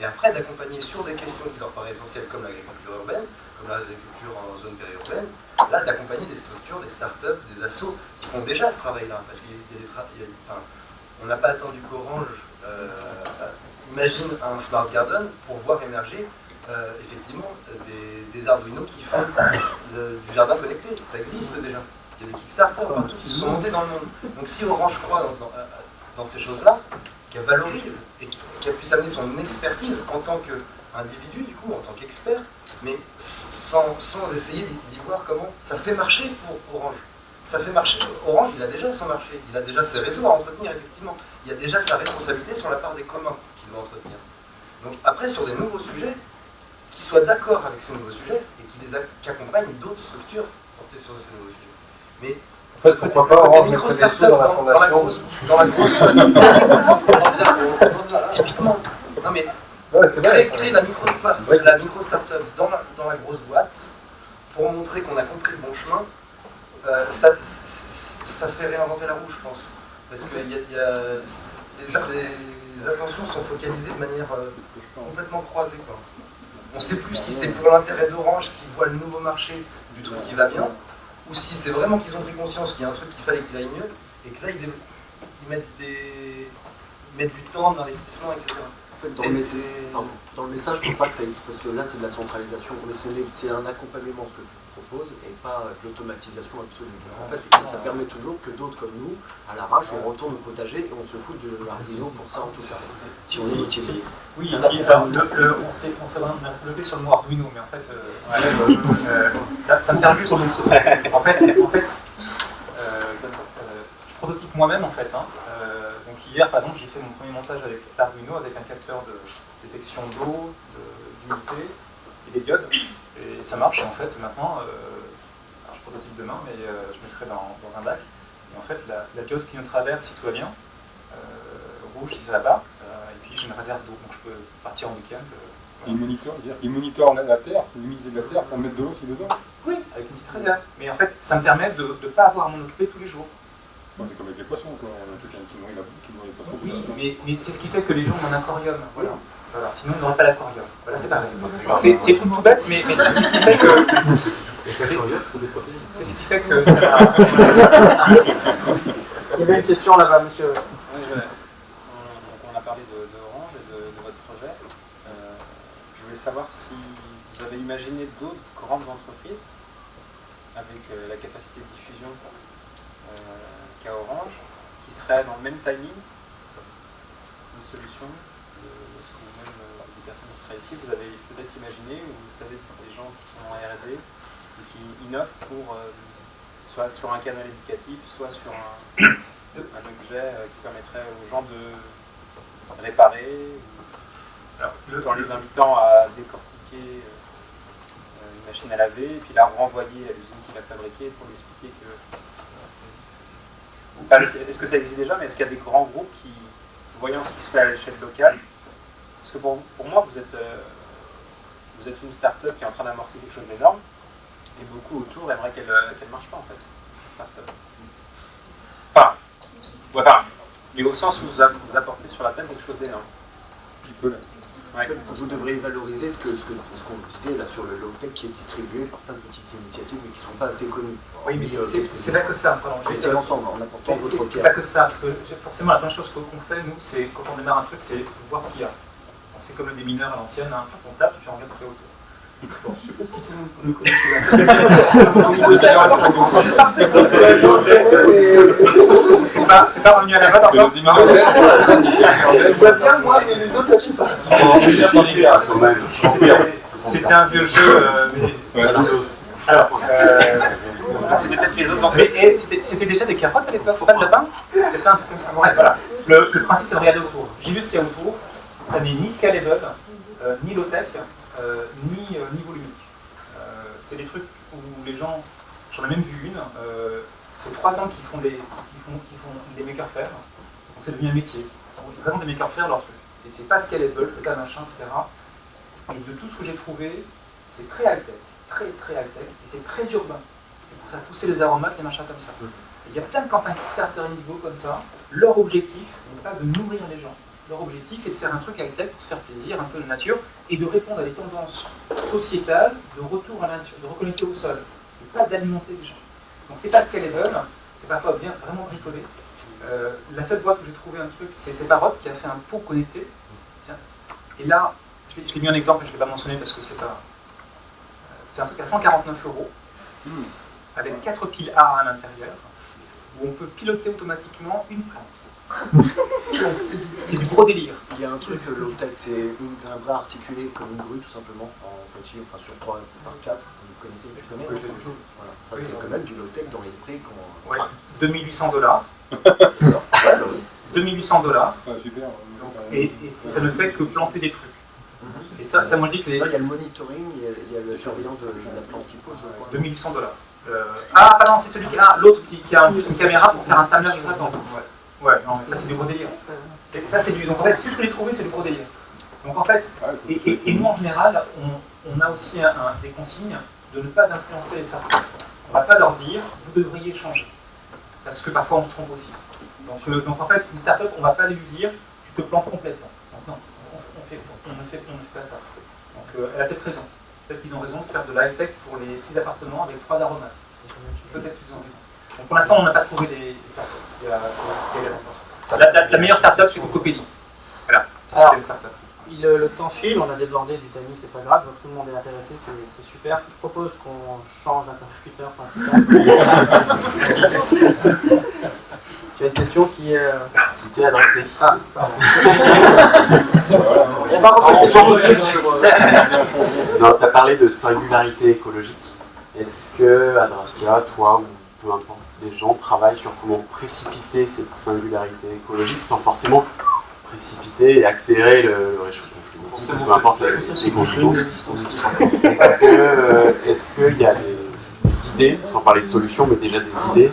S12: et après d'accompagner sur des questions qui leur paraissent essentielles comme l'agriculture urbaine, comme l'agriculture en zone périurbaine, là d'accompagner des structures, des startups, des assos qui font déjà ce travail-là, parce qu'on n'a pas attendu qu'Orange imagine un smart garden pour voir émerger effectivement des Arduino qui font du jardin connecté, ça existe déjà. Il y a des Kickstarter partout qui sont montés dans le monde. Donc si Orange croit dans ces choses-là, qu'elle valorise et qu'elle puisse amener son expertise en tant qu'individu, du coup, en tant qu'expert, mais sans essayer d'y voir comment ça fait marcher pour Orange. Ça fait marcher. Orange, il a déjà son marché, il a déjà ses réseaux à entretenir, effectivement. Il y a déjà sa responsabilité sur la part des communs qu'il doit entretenir. Donc après, sur des nouveaux sujets, qu'ils soient d'accord avec ces nouveaux sujets et qui accompagnent d'autres structures portées sur ces nouveaux sujets. Mais
S7: en fait, pourquoi pas Orange mettrait des sous dans la fondation
S12: dans la grosse typiquement. Non mais créer la micro-startup dans la grosse boîte pour montrer qu'on a compris le bon chemin, ça fait réinventer la roue, je pense. Parce que les attentions sont focalisées de manière complètement croisée, quoi. On ne sait plus si c'est pour l'intérêt d'Orange qui voit le nouveau marché du truc qui va bien, ou si c'est vraiment qu'ils ont pris conscience qu'il y a un truc qu'il fallait qu'il aille mieux, et que là ils mettent du temps, de l'investissement, etc.
S9: En fait, dans le message, je ne crois pas que ça existe, parce que là c'est de la centralisation, mais c'est un accompagnement ce que tu proposes, et pas de l'automatisation absolue. En fait, ça permet toujours que d'autres comme nous, à l'arrache, on retourne au potager et on se fout de l'Arduino pour ça en tout cas. Si on est motivé.
S2: Oui, on s'est vraiment développé sur le mot Arduino, mais en fait, ça me sert juste. En fait, je prototype moi-même en fait. Donc hier, par exemple, j'ai fait mon premier montage avec l'Arduino avec un capteur de détection d'eau, d'humidité et des diodes. Et ça marche, et en fait, maintenant, je prototype demain, mais je mettrai dans un bac. Et en fait, la diode qui nous traverse, si tout va bien, rouge si ça va pas, et puis j'ai une réserve d'eau, donc je peux partir en week-end. Voilà.
S8: Il monitor la terre, l'humidité de la terre pour mettre de l'eau si besoin.
S2: Oui, avec une petite réserve. Mais en fait, ça me permet de ne pas avoir à m'en occuper tous les jours.
S8: Bon, c'est comme avec les poissons, quoi. On a quelqu'un qui nourrit les poissons.
S2: Oui, mais c'est ce qui fait que les gens ont un aquarium. Voilà. Sinon, on n'aurait pas l'aquarium. Voilà, c'est pareil. C'est tout bête, mais c'est ce qui fait que. C'est ce qui fait que ça va.
S15: Il y avait une question là-bas, monsieur.
S6: On a parlé d'Orange et de votre projet. Je voulais savoir si vous avez imaginé d'autres grandes entreprises avec la capacité de diffusion qu'a Orange, qui seraient dans le même timing, une solution de ce que vous-même, des personnes qui seraient ici, vous avez peut-être imaginé, ou vous savez des gens qui sont en R&D et qui innovent pour soit sur un canal éducatif, soit sur un objet qui permettrait aux gens de réparer.
S12: Alors,
S2: en les invitant à décortiquer une machine à laver, et puis la renvoyer à l'usine qui l'a fabriquée pour lui expliquer que... est-ce que ça existe déjà, mais est-ce qu'il y a des grands groupes qui, voyant ce qui se fait à l'échelle locale, parce que pour moi, vous êtes une start-up qui est en train d'amorcer quelque chose d'énorme, et beaucoup autour aimeraient qu'elle marche pas, en fait, start-up. Enfin, mais au sens où vous apportez sur la table quelque chose d'énorme.
S9: Ouais. Vous devriez valoriser ce qu'on disait là sur le low-tech qui est distribué par plein de petites initiatives mais qui ne sont pas assez connues.
S2: Oui, mais c'est pas que ça.
S9: C'est l'ensemble, en apportant votre
S2: C'est pas que ça, parce que forcément la première chose qu'on fait, nous, c'est quand on démarre un truc, c'est voir ce qu'il y a. C'est comme le démineur à l'ancienne, hein, on tape et puis on regarde ce qu'il y a autour. Bon, je ne sais pas si tout le monde le connaît. C'est pas revenu à la mode encore.
S1: Je vois bien, moi, mais les autres, qui ça.
S2: C'était un vieux jeu. Alors, c'était peut-être les autres entrées. Et c'était déjà des carottes à l'époque, c'est pas de lapin? C'était un truc comme ça. Ouais, voilà. Le principe, c'est de regarder autour. J'ai vu ce qu'il y a autour. Ça n'est ni scalable, ni low-tech, ni volumique. C'est des trucs où les gens, j'en ai même vu une, c'est 3 ans qui font des makers faire, donc c'est devenu un métier. Ils présentent des makers faire leur truc. C'est pas scalable, c'est pas machin, etc. Et de tout ce que j'ai trouvé, c'est très high-tech, très high-tech, et c'est très urbain. C'est pour faire pousser les aromates, les machins comme ça. Et il y a plein de campagnes Kickstarter Indiegogo comme ça. Leur objectif n'est pas de nourrir les gens. Leur objectif est de faire un truc high-tech pour se faire plaisir, un peu de nature, et de répondre à des tendances sociétales de retour à la nature, de reconnecter au sol, et pas d'alimenter les gens. Donc c'est pas scalable, c'est parfois bien vraiment bricolé. La seule boîte où j'ai trouvé un truc, c'est Parrot qui a fait un pot connecté. Et là, je l'ai mis en exemple, mais je ne l'ai pas mentionné parce que c'est pas... C'est un truc à 149 €, avec 4 piles A à l'intérieur, où on peut piloter automatiquement une plante. C'est du gros délire.
S9: Il y a un truc low-tech, c'est un bras articulé comme une grue tout simplement, en petit, enfin sur 3 par 4, vous connaissez, tu connais voilà. Ça c'est quand même du low-tech dans l'esprit qu'on...
S2: Ouais, $2800. 2800 $.
S8: Ouais, super.
S2: Et ça ne fait que planter des trucs. Et ça moi je dis que les...
S9: Non, il y a le monitoring, il y a la surveillance de la plante qui pose, je crois.
S2: $2800. Ah, pardon, c'est celui qui a l'autre qui a une caméra pour faire un timelapse de 50. Ouais, non, mais ça c'est du gros délire. Ça c'est du... Donc en fait, tout ce que j'ai trouvé, c'est du gros délire. Donc en fait, et nous en général, on a aussi des consignes de ne pas influencer les startups. On ne va pas leur dire, vous devriez changer. Parce que parfois on se trompe aussi. Donc en fait, une startup, on ne va pas lui dire, tu te plantes complètement. Donc non, on ne fait pas ça. Donc elle a peut-être raison. Peut-être qu'ils ont raison de faire de la high-tech pour les petits appartements avec 3 aromates. Peut-être qu'ils ont raison. Donc pour l'instant, on n'a pas trouvé des startups. La meilleure startup, c'est Cocopédie. Voilà, c'était une startup.
S15: Le temps file, on a débordé du timing, c'est pas grave, donc tout le monde est intéressé, c'est super. Je propose qu'on change d'interlocuteur principal. Tu as une question qui t'est adressée. Ah, pardon.
S5: Non, tu as parlé de singularité écologique. Est-ce que, Adrastia, toi, ou peu importe, des gens travaillent sur comment précipiter cette singularité écologique sans forcément précipiter et accélérer le réchauffement climatique, peu importe les conséquences. Est-ce qu'il y a des idées, sans parler de solutions, mais déjà des idées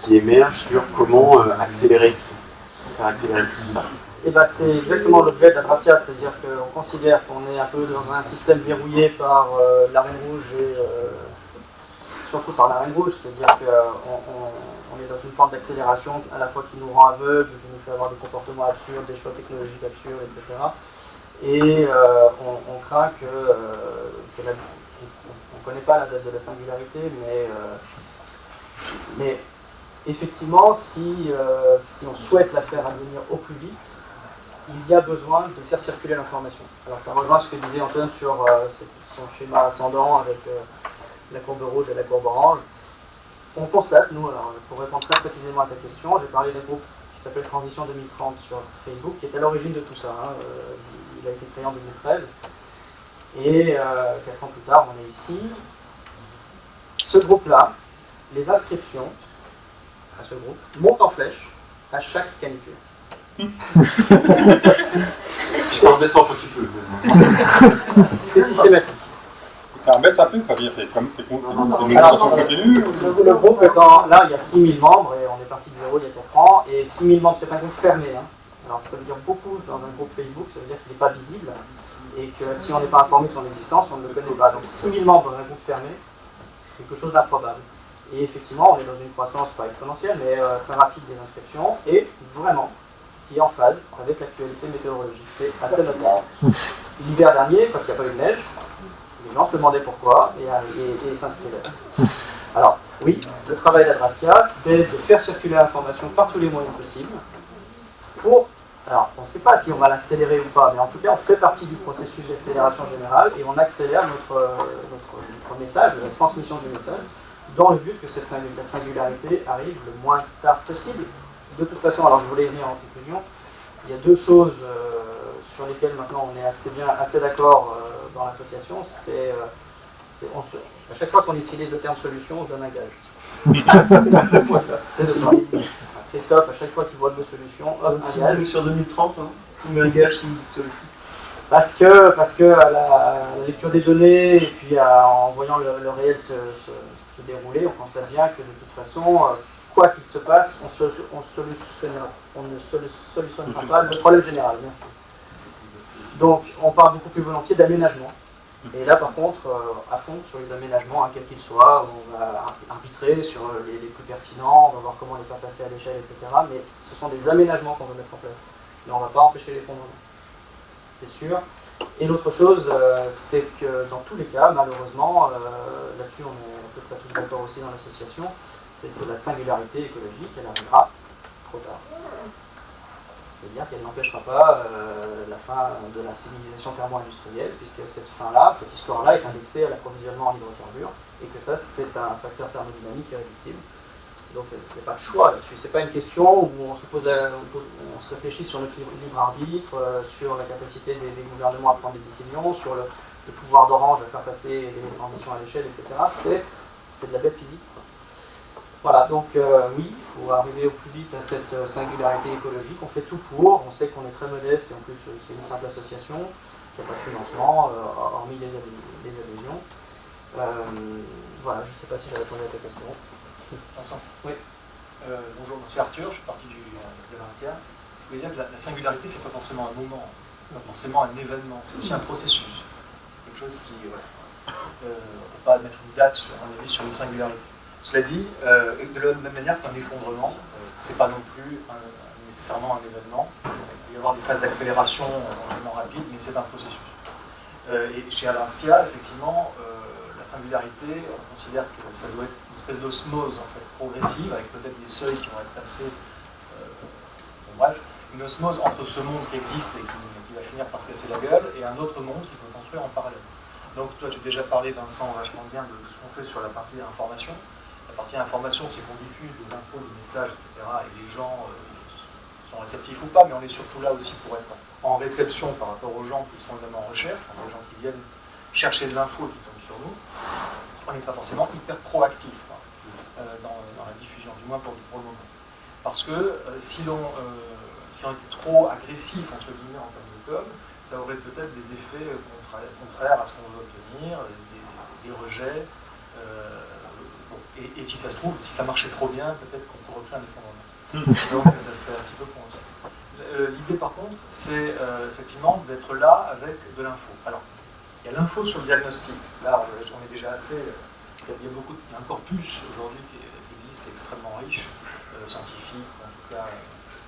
S5: qui émergent sur comment faire accélérer ce système?
S15: Et ben c'est exactement l'objet d'Adrastia, c'est-à-dire qu'on considère qu'on est un peu dans un système verrouillé par la Reine Rouge et surtout par la Reine Rouge, c'est-à-dire qu'on est dans une forme d'accélération à la fois qui nous rend aveugles, qui nous fait avoir des comportements absurdes, des choix technologiques absurdes, etc. Et on craint on ne connaît pas la date de la singularité, mais effectivement, si on souhaite la faire advenir au plus vite, il y a besoin de faire circuler l'information. Alors ça rejoint ce que disait Antoine sur son schéma ascendant avec la courbe rouge et la courbe orange. On constate, nous, alors, pour répondre très précisément à ta question, j'ai parlé d'un groupe qui s'appelle Transition 2030 sur Facebook, qui est à l'origine de tout ça. Il a été créé en 2013. Et 4 ans plus tard, on est ici. Ce groupe-là, les inscriptions à ce groupe montent en flèche à chaque canicule.
S6: Puis ça redescend un petit peu.
S15: C'est systématique.
S8: Ça baisse un peu, quoi. C'est comme c'est
S15: Le groupe étant là, il y a 6000 membres et on est parti de zéro il y a 4 ans. Et 6000 membres, c'est un groupe fermé. Hein. Alors ça veut dire beaucoup dans un groupe Facebook, ça veut dire qu'il n'est pas visible et que si on n'est pas informé de son existence, on ne le connaît pas. Donc 6000 membres dans un groupe fermé, c'est quelque chose d'improbable. Et effectivement, on est dans une croissance pas exponentielle, mais très rapide des inscriptions et vraiment qui est en phase avec l'actualité météorologique. C'est assez notable. L'hiver dernier, quand il n'y a pas eu de neige, les gens se demandaient pourquoi et s'inscrivaient. Alors, oui, le travail d'Adrastia, c'est de faire circuler l'information par tous les moyens possibles pour... Alors, on ne sait pas si on va l'accélérer ou pas, mais en tout cas, on fait partie du processus d'accélération générale et on accélère notre message, la transmission du message, dans le but que cette singularité arrive le moins tard possible. De toute façon, alors je voulais y venir en conclusion, il y a deux choses sur lesquelles maintenant on est assez d'accord dans l'association, c'est à chaque fois qu'on utilise le terme solution, on donne un gage. C'est de toi. Christophe, à chaque fois qu'il voit deux solutions, hop, un gage.
S9: Sur 2030, hein, on met un gage si solution.
S15: Parce que à la lecture des données et puis en voyant le réel se dérouler, on constate bien que de toute façon, quoi qu'il se passe, on ne solutionnera pas le problème général. Merci. Donc, on parle beaucoup plus volontiers d'aménagement. Et là, par contre, à fond sur les aménagements, quels qu'ils soient, on va arbitrer sur les plus pertinents, on va voir comment les faire passer à l'échelle, etc. Mais ce sont des aménagements qu'on veut mettre en place. Mais on ne va pas empêcher l'effondrement. C'est sûr. Et l'autre chose, c'est que dans tous les cas, malheureusement, là-dessus on est à peu près tous d'accord aussi dans l'association, c'est que la singularité écologique, elle arrivera trop tard. C'est-à-dire qu'elle n'empêchera pas la fin de la civilisation thermo-industrielle, puisque cette fin-là, cette histoire-là est indexée à l'approvisionnement en hydrocarbures, et que ça, c'est un facteur thermodynamique irréductible. Donc c'est pas le choix là-dessus, c'est pas une question où on se réfléchit sur notre libre arbitre, sur la capacité des gouvernements à prendre des décisions, sur le pouvoir d'Orange à faire passer les transitions à l'échelle, etc. C'est de la bête physique. Voilà, donc oui, il faut arriver au plus vite à cette singularité écologique. On fait tout pour, on sait qu'on est très modeste et en plus c'est une simple association, il n'y a pas de financement, hormis les adhésions. Voilà, je ne sais pas si j'ai répondu à ta question.
S9: Vincent.
S15: Oui.
S9: Bonjour, c'est Arthur, je suis parti de l'Instiat. Je voulais dire que la singularité, c'est pas forcément un moment, c'est pas forcément un événement, c'est aussi un processus. C'est quelque chose qui, on ne peut pas mettre une date sur une singularité. Cela dit, de la même manière qu'un effondrement, c'est pas non plus nécessairement un événement. Il peut y avoir des phases d'accélération éventuellement rapides, mais c'est un processus. Et chez Adrastia, effectivement, la singularité, on considère que ça doit être une espèce d'osmose en fait, progressive, avec peut-être des seuils qui vont être passés. Bref, une osmose entre ce monde qui existe et qui va finir par se casser la gueule, et un autre monde qui peut construire en parallèle. Donc toi, tu as déjà parlé, Vincent, vachement bien de ce qu'on fait sur la partie information. La partie information, c'est qu'on diffuse des infos, des messages, etc. Et les gens sont réceptifs ou pas, mais on est surtout là aussi pour être en réception par rapport aux gens qui sont eux-mêmes en recherche, les gens qui viennent chercher de l'info et qui tombent sur nous. On n'est pas forcément hyper proactif dans la diffusion, du moins pour le moment. Parce que si on était trop agressif, entre guillemets, en termes de com, ça aurait peut-être des effets contraires à ce qu'on veut obtenir, des rejets. Et si ça se trouve, si ça marchait trop bien, peut-être qu'on pourrait recréer un effondrement. Donc ça serait un petit peu con aussi. L'idée par contre, c'est effectivement d'être là avec de l'info. Alors, il y a l'info sur le diagnostic. Là, on est déjà assez. Il y a un corpus aujourd'hui qui existe, qui est extrêmement riche, scientifique, en tout cas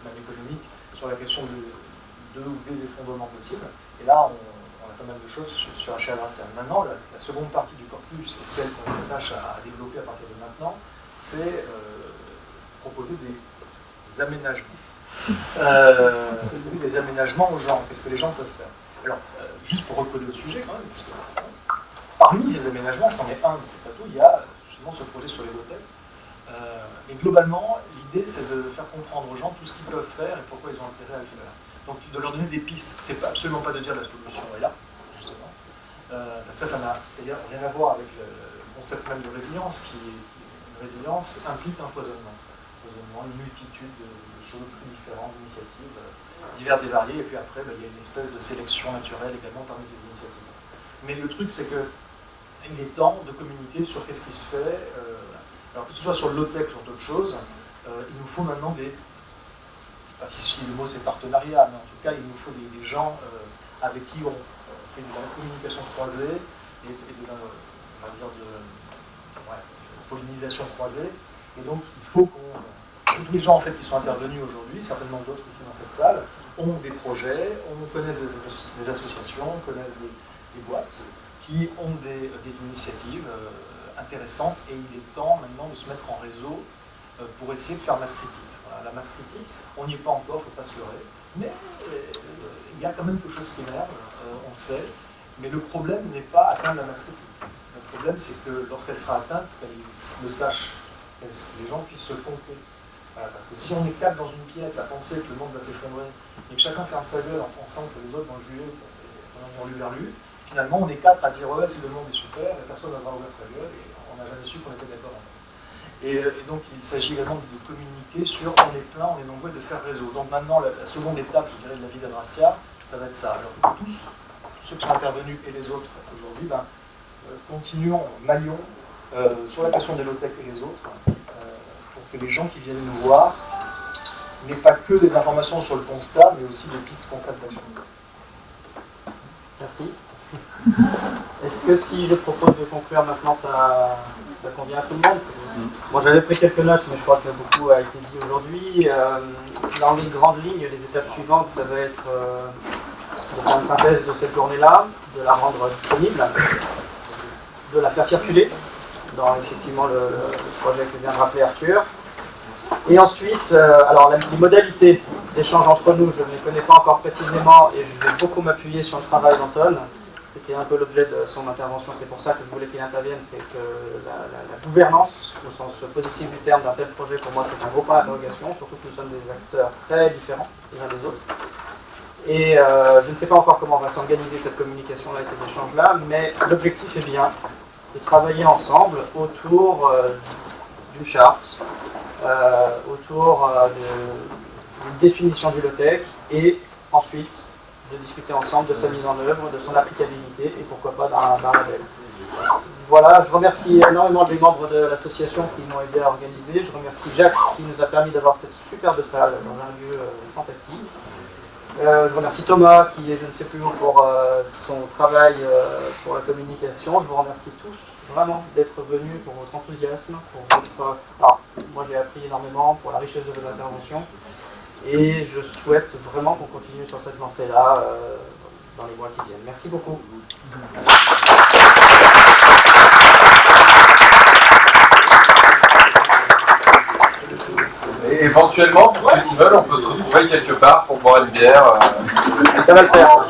S9: même économique, sur la question de ou des effondrements possibles. Et là, on a pas mal de choses sur Adrastia. Maintenant, la seconde partie du corpus, et celle qu'on s'attache à développer à partir de maintenant, c'est proposer des aménagements. Des aménagements aux gens. Qu'est-ce que les gens peuvent faire? Alors, juste pour recoller le sujet quand même, parce que parmi ces aménagements, c'en est un, mais c'est pas tout, il y a justement ce projet sur les hôtels. Mais globalement, l'idée c'est de faire comprendre aux gens tout ce qu'ils peuvent faire et pourquoi ils ont intérêt à le faire. Donc de leur donner des pistes. C'est absolument pas de dire la solution est là, justement. Parce que ça n'a d'ailleurs rien à voir avec le concept même de résilience, qui une résilience implique un foisonnement. Un foisonnement dans une multitude de choses très différentes, d'initiatives diverses et variées, et puis après, il y a une espèce de sélection naturelle également parmi ces initiatives. Mais le truc, c'est qu'il est temps de communiquer sur qu'est-ce qui se fait, alors que ce soit sur le low-tech ou sur d'autres choses, il nous faut maintenant des, je ne sais pas si le mot c'est partenariat, mais en tout cas, il nous faut des gens avec qui on fait de la communication croisée et de la, on va dire de pollinisation croisée. Et donc, il faut tous les gens en fait, qui sont intervenus aujourd'hui, certainement d'autres ici dans cette salle, ont des projets, on connaisse des associations, on connaisse des boîtes qui ont des initiatives intéressantes, et il est temps maintenant de se mettre en réseau pour essayer de faire masse critique. Voilà, la masse critique, on n'y est pas encore, il ne faut pas se leurrer, mais il y a quand même quelque chose qui émerge, on le sait, mais le problème n'est pas atteindre la masse critique. Le problème, c'est que lorsqu'elle sera atteinte, qu'elle le sache, que les gens puissent se compter. Voilà, parce que si on est quatre dans une pièce à penser que le monde va s'effondrer, et que chacun ferme sa gueule en pensant que les autres vont le juger, vont lu vers lui, finalement on est quatre à dire ouais, si le monde est super, et personne n'osera ouvrir sa gueule, et on n'a jamais su qu'on était d'accord. Et donc il s'agit également de communiquer sur on est plein, on est nombreux, et de faire réseau. Donc maintenant la seconde étape, je dirais, de la vie d'Adrastia, ça va être ça. Alors tous ceux qui sont intervenus et les autres aujourd'hui, continuons, maillons sur la question des low-tech et les autres, pour que les gens qui viennent nous voir n'aient pas que des informations sur le constat, mais aussi des pistes concrètes d'action.
S15: Merci. Est-ce que si je propose de conclure maintenant, ça convient à tout le monde? Moi j'avais pris quelques notes, mais je crois que beaucoup a été dit aujourd'hui. Dans les grandes lignes, les étapes suivantes, ça va être de faire une synthèse de cette journée-là, de la rendre disponible, de la faire circuler dans effectivement le projet que vient de rappeler Arthur. Et ensuite, alors les modalités d'échange entre nous, je ne les connais pas encore précisément et je vais beaucoup m'appuyer sur le travail d'Anton. C'était un peu l'objet de son intervention, c'est pour ça que je voulais qu'il intervienne, c'est que la gouvernance, au sens positif du terme d'un tel projet, pour moi c'est un gros point d'interrogation, surtout que nous sommes des acteurs très différents les uns des autres. Et je ne sais pas encore comment va s'organiser cette communication-là et ces échanges-là, mais l'objectif est bien de travailler ensemble autour d'une charte, autour d'une définition du low-tech, et ensuite de discuter ensemble de sa mise en œuvre, de son applicabilité et pourquoi pas d'un label. Voilà, je remercie énormément les membres de l'association qui m'ont aidé à organiser. Je remercie Jacques qui nous a permis d'avoir cette superbe salle dans un lieu fantastique. Je remercie Thomas qui est je ne sais plus où pour son travail pour la communication. Je vous remercie tous vraiment d'être venus, pour votre enthousiasme, pour votre... Alors, moi j'ai appris énormément pour la richesse de vos interventions. Et je souhaite vraiment qu'on continue sur cette lancée-là dans les mois qui viennent. Merci beaucoup.
S4: Et éventuellement, pour ceux qui veulent, on peut se retrouver quelque part pour boire une bière.
S15: Ça va le faire.